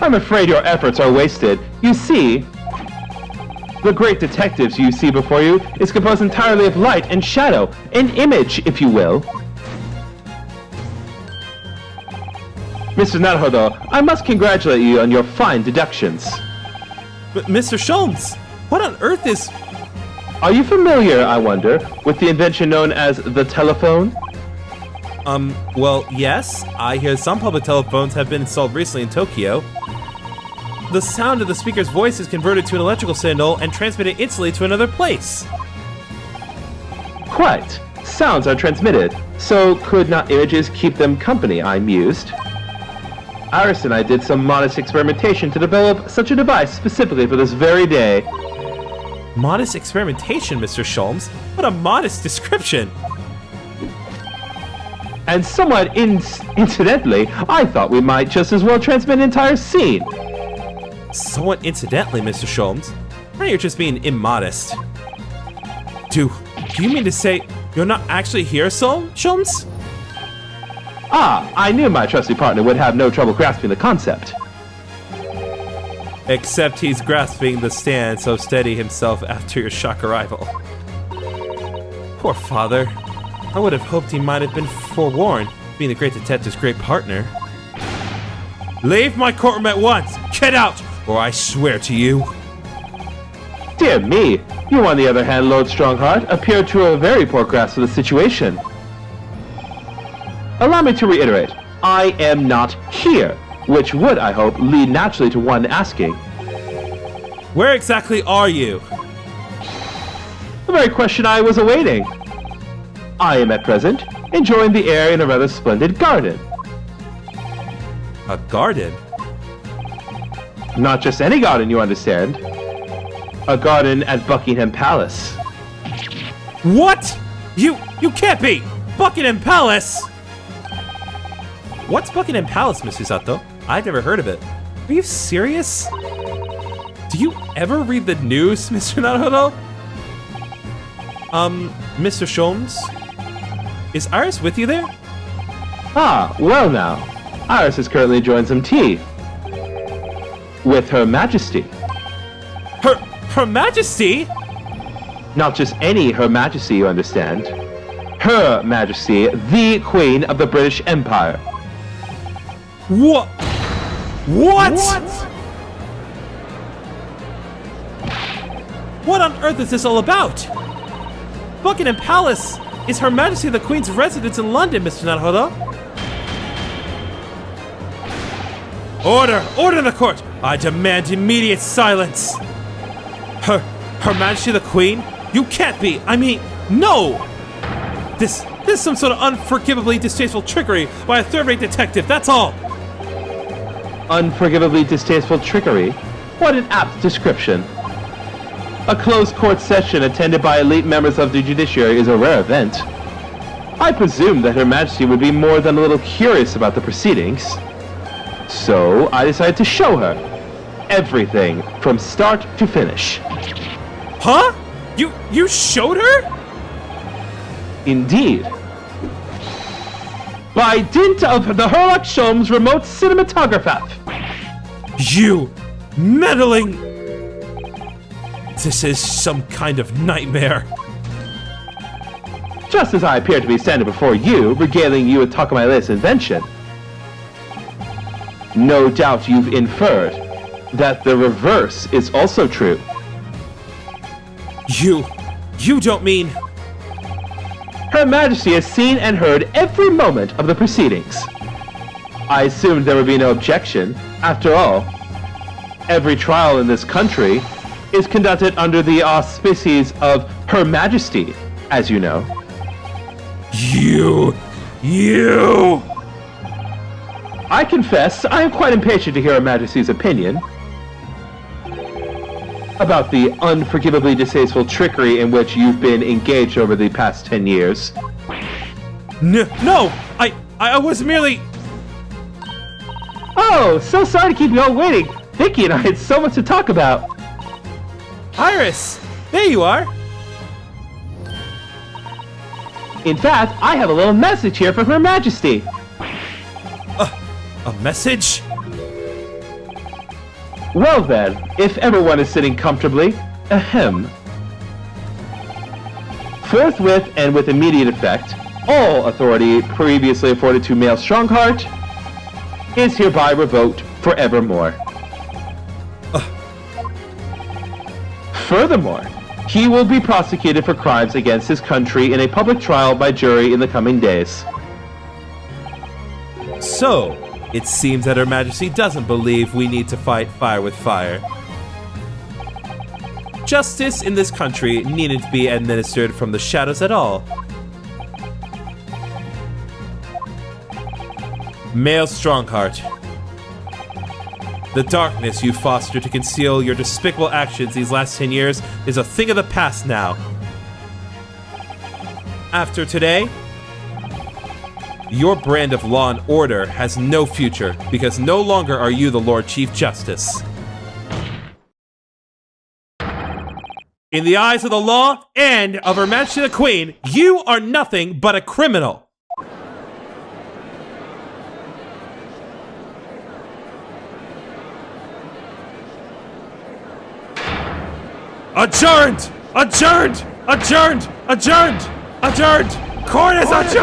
I'm afraid your efforts are wasted. You see, the great detectives you see before you is composed entirely of light and shadow, an image, if you will. Mr. Naruto, I must congratulate you on your fine deductions. Mr. Sholmes, what on earth is... Are you familiar, I wonder, with the invention known as the telephone? Well, yes. I hear some public telephones have been installed recently in Tokyo. The sound of the speaker's voice is converted to an electrical signal and transmitted instantly to another place. Quite. Sounds are transmitted, so could not images keep them company, I mused. Iris and I did some modest experimentation to develop such a device specifically for this very day. Modest experimentation, Mr. Sholmes? What a modest description! And somewhat incidentally, I thought we might just as well transmit an entire scene. Somewhat incidentally, Mr. Sholmes? Or you're just being immodest. Do you mean to say you're not actually here, Sholmes? Ah, I knew my trusty partner would have no trouble grasping the concept. Except he's grasping the stand so steady himself after your shock arrival. Poor father. I would have hoped he might have been forewarned, being the great detective's great partner. Leave my courtroom at once! Get out! Or I swear to you. Dear me, you on the other hand, Lord Strongheart, appear to have a very poor grasp of the situation. Allow me to reiterate, I am not here, which would, I hope, lead naturally to one asking, where exactly are you? the very question I was awaiting. I am at present enjoying the air in a rather splendid garden. A garden? Not just any garden, you understand. A garden at Buckingham Palace. What? You can't be! Buckingham Palace? What's Buckingham Palace, Mr. Sato? I've never heard of it. Are you serious? Do you ever read the news, Mr. Naruto? Mr. Sholmes? Is Iris with you there? Ah, well now. Iris is currently enjoying some tea. With Her Majesty. Her Majesty? Not just any Her Majesty, you understand. Her Majesty, the Queen of the British Empire. What? What on earth is this all about? Buckingham Palace is Her Majesty the Queen's residence in London, Mr. Naruto. Order in the court! I demand immediate silence! Her Majesty the Queen? You can't be! I mean, no! This is some sort of unforgivably distasteful trickery by a third-rate detective, that's all! Unforgivably distasteful trickery? What an apt description. A closed court session attended by elite members of the judiciary is a rare event. I presume that Her Majesty would be more than a little curious about the proceedings. So I decided to show her everything from start to finish. Huh? You showed her? Indeed. By dint of the Herlock Sholmes remote cinematographer. You meddling... This is some kind of nightmare. Just as I appear to be standing before you, regaling you with Takamaile's invention. No doubt you've inferred that the reverse is also true. You don't mean... Her Majesty has seen and heard every moment of the proceedings. I assumed there would be no objection. After all, every trial in this country is conducted under the auspices of Her Majesty, as you know. You! I confess, I am quite impatient to hear Her Majesty's opinion about the unforgivably distasteful trickery in which you've been engaged over the past 10 years. No! I was merely... Oh, so sorry to keep you all waiting. Vicky and I had so much to talk about. Iris! There you are! In fact, I have a little message here from Her Majesty. A message? Well then, if everyone is sitting comfortably, ahem. Forthwith and with immediate effect, all authority previously afforded to Male Strongheart is hereby revoked forevermore. Furthermore, he will be prosecuted for crimes against his country in a public trial by jury in the coming days. So, it seems that Her Majesty doesn't believe we need to fight fire with fire. Justice in this country needn't be administered from the shadows at all. Male Strongheart. The darkness you fostered to conceal your despicable actions these last 10 years is a thing of the past now. After today, your brand of law and order has no future because no longer are you the Lord Chief Justice. In the eyes of the law and of Her Majesty the Queen, you are nothing but a criminal. Adjourned! Adjourned! Adjourned! Adjourned! Adjourned! Court is adjourned!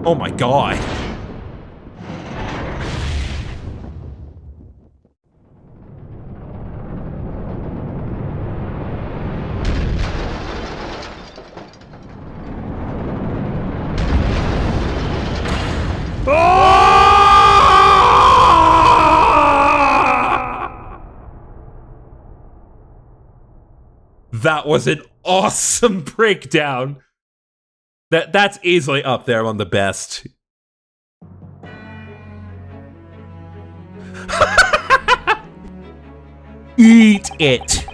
Oh my god. That was an awesome breakdown. That's easily up there on the best. Eat it.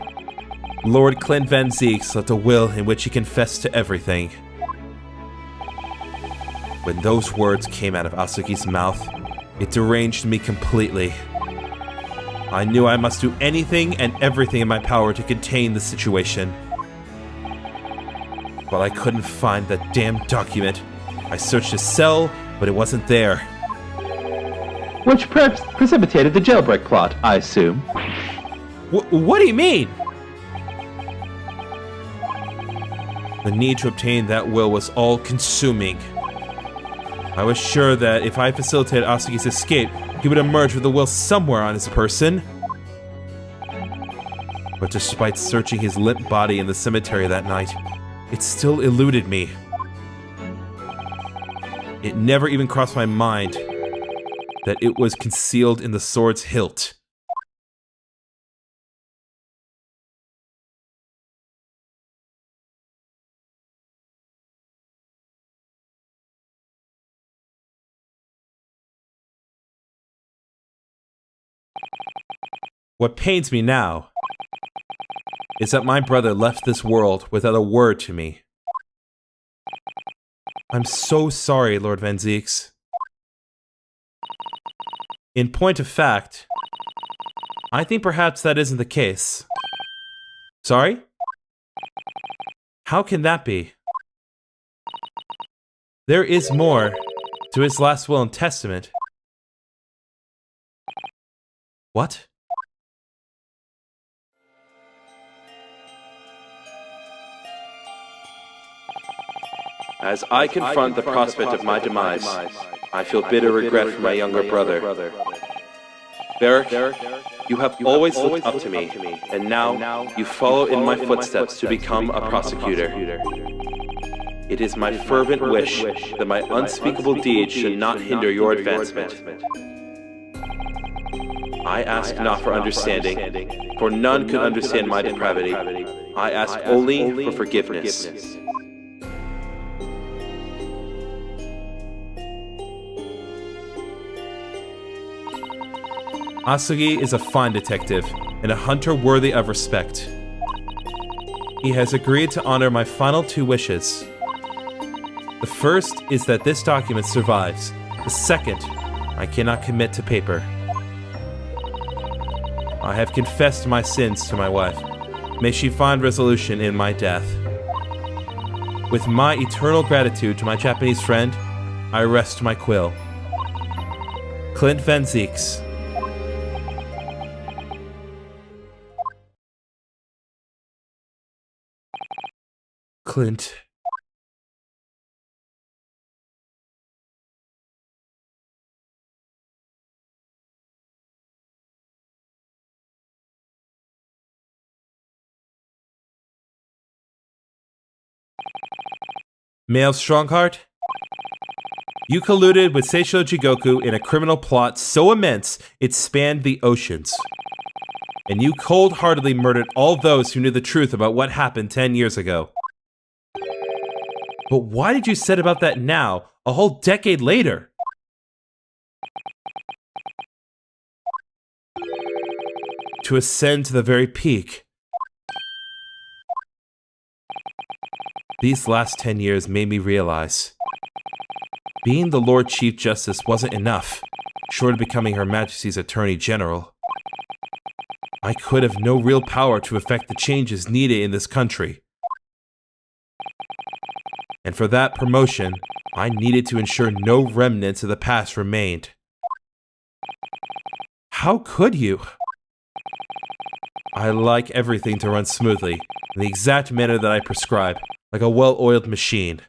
Lord Clint Van Zieks left a will in which he confessed to everything. When those words came out of Asuki's mouth, it deranged me completely. I knew I must do anything and everything in my power to contain the situation. But I couldn't find that damn document. I searched his cell, but it wasn't there. Which precipitated the jailbreak plot, I assume. What do you mean? The need to obtain that will was all-consuming. I was sure that if I facilitated Asuki's escape, he would emerge with the will somewhere on his person. But despite searching his limp body in the cemetery that night, it still eluded me. It never even crossed my mind that it was concealed in the sword's hilt. What pains me now is that my brother left this world without a word to me. I'm so sorry, Lord Van Zieks. In point of fact, I think perhaps that isn't the case. Sorry? How can that be? There is more to his last will and testament. What? As I confront the prospect of my demise, I feel bitter regret for my younger brother. Beric, you have always looked up to me, and now you follow in my footsteps to become a prosecutor. It is my fervent wish that my unspeakable deeds should not hinder your advancement. I ask not for understanding, for none could understand my depravity. I ask only for forgiveness. Asugi is a fine detective and a hunter worthy of respect. He has agreed to honor my final 2 wishes. The first is that this document survives. The second, I cannot commit to paper. I have confessed my sins to my wife. May she find resolution in my death. With my eternal gratitude to my Japanese friend, I rest my quill. Clint Van Zieks. Clint. Male Strongheart? You colluded with Seisho Jigoku in a criminal plot so immense it spanned the oceans. And you cold-heartedly murdered all those who knew the truth about what happened 10 years ago. But why did you set about that now, a whole decade later? To ascend to the very peak. These last 10 years made me realize being the Lord Chief Justice wasn't enough, short of becoming Her Majesty's Attorney General. I could have no real power to effect the changes needed in this country. And for that promotion, I needed to ensure no remnants of the past remained. How could you? I like everything to run smoothly, in the exact manner that I prescribe, like a well-oiled machine.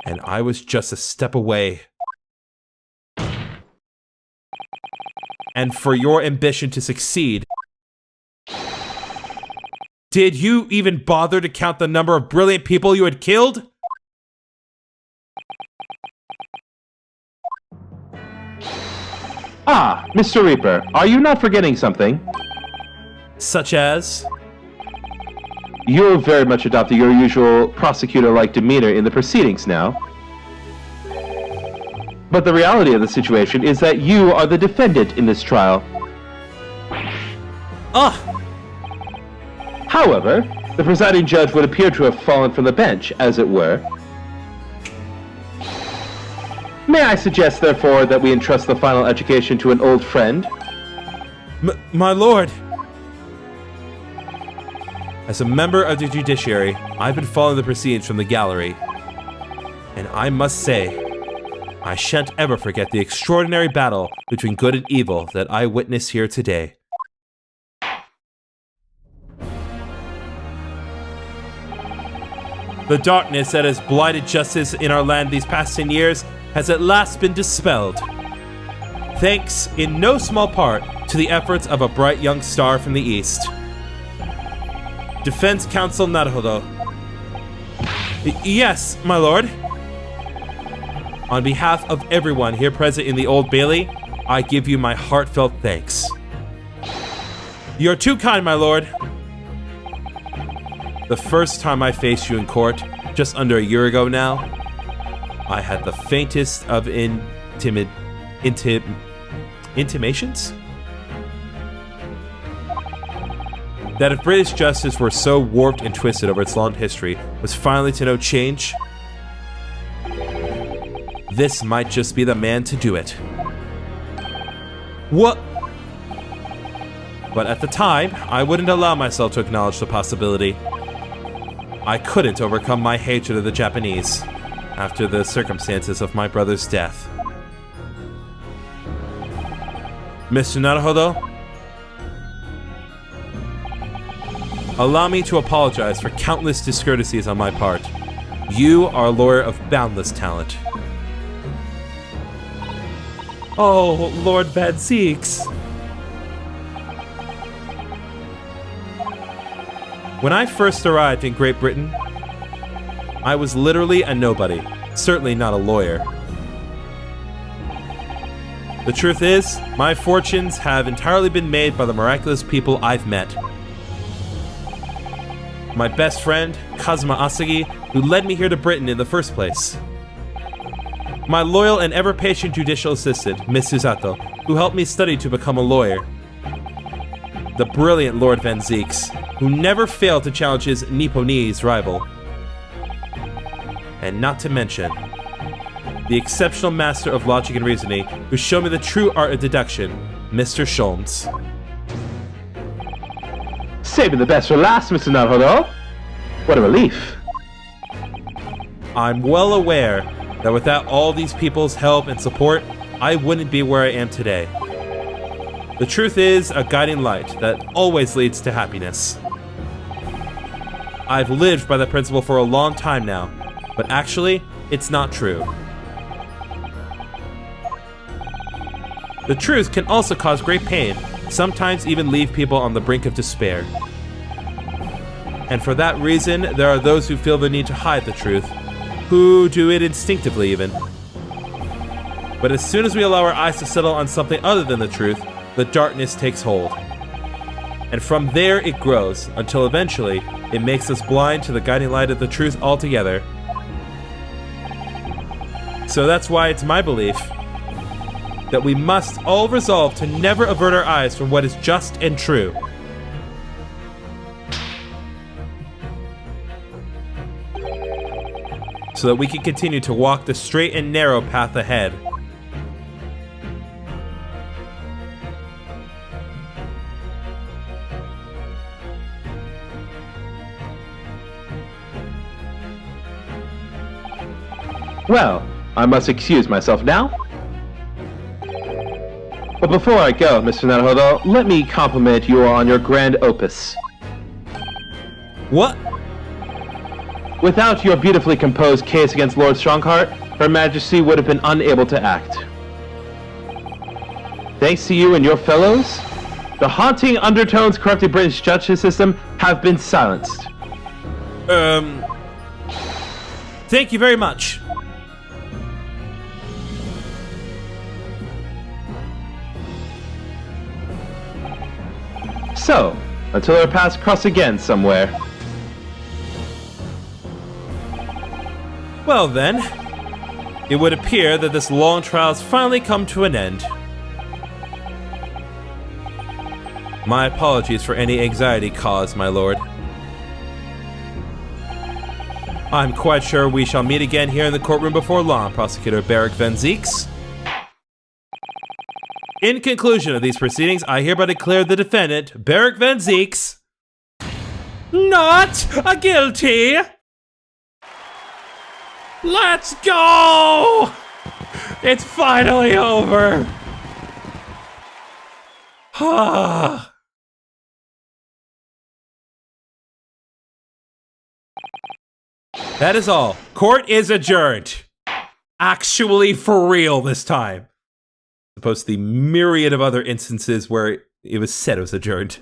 And I was just a step away. And for your ambition to succeed, did you even bother to count the number of brilliant people you had killed? Ah, Mr. Reaper, are you not forgetting something? Such as? You've very much adopted your usual prosecutor-like demeanor in the proceedings now. But the reality of the situation is that you are the defendant in this trial. Ah! However, the presiding judge would appear to have fallen from the bench, as it were. May I suggest, therefore, that we entrust the final education to an old friend? My lord! As a member of the judiciary, I've been following the proceedings from the gallery. And I must say, I shan't ever forget the extraordinary battle between good and evil that I witnessed here today. The darkness that has blighted justice in our land these past 10 years has at last been dispelled. Thanks, in no small part, to the efforts of a bright young star from the East. Defense Counsel Naruhodo. Yes, my lord. On behalf of everyone here present in the Old Bailey, I give you my heartfelt thanks. You're too kind, my lord. The first time I faced you in court, just under a year ago now, I had the faintest of intimations? That if British justice were so warped and twisted over its long history was finally to know change, this might just be the man to do it. What? But at the time, I wouldn't allow myself to acknowledge the possibility. I couldn't overcome my hatred of the Japanese after the circumstances of my brother's death. Mr. Naruhodo, allow me to apologize for countless discourtesies on my part. You are a lawyer of boundless talent. Oh, Lord Van Zieks. When I first arrived in Great Britain, I was literally a nobody, certainly not a lawyer. The truth is, my fortunes have entirely been made by the miraculous people I've met. My best friend, Kazuma Asagi, who led me here to Britain in the first place. My loyal and ever-patient judicial assistant, Miss Susato, who helped me study to become a lawyer. The brilliant Lord Van Zieks, who never failed to challenge his Nipponese rival. And not to mention, the exceptional master of logic and reasoning who showed me the true art of deduction, Mr. Sholmes. Saving the best for last, Mr. Naruhodo. What a relief. I'm well aware that without all these people's help and support, I wouldn't be where I am today. The truth is a guiding light that always leads to happiness. I've lived by that principle for a long time now, but actually, it's not true. The truth can also cause great pain, sometimes even leave people on the brink of despair. And for that reason, there are those who feel the need to hide the truth, who do it instinctively even. But as soon as we allow our eyes to settle on something other than the truth, the darkness takes hold. And from there it grows, until eventually it makes us blind to the guiding light of the truth altogether. So that's why it's my belief that we must all resolve to never avert our eyes from what is just and true. So that we can continue to walk the straight and narrow path ahead. Well, I must excuse myself now. But before I go, Mr. Naruhodo, let me compliment you on your grand opus. What? Without your beautifully composed case against Lord Strongheart, Her Majesty would have been unable to act. Thanks to you and your fellows, the haunting undertones corrupting British justice system have been silenced. Thank you very much. So, until our paths cross again somewhere. Well then, it would appear that this long trial has finally come to an end. My apologies for any anxiety caused, my lord. I'm quite sure we shall meet again here in the courtroom before long, Prosecutor Barrick Van Zieks. In conclusion of these proceedings, I hereby declare the defendant, Barrick Van Zieks, not guilty. Let's go! It's finally over. That is all. Court is adjourned. Actually, for real this time. Opposed to the myriad of other instances where it was said it was adjourned.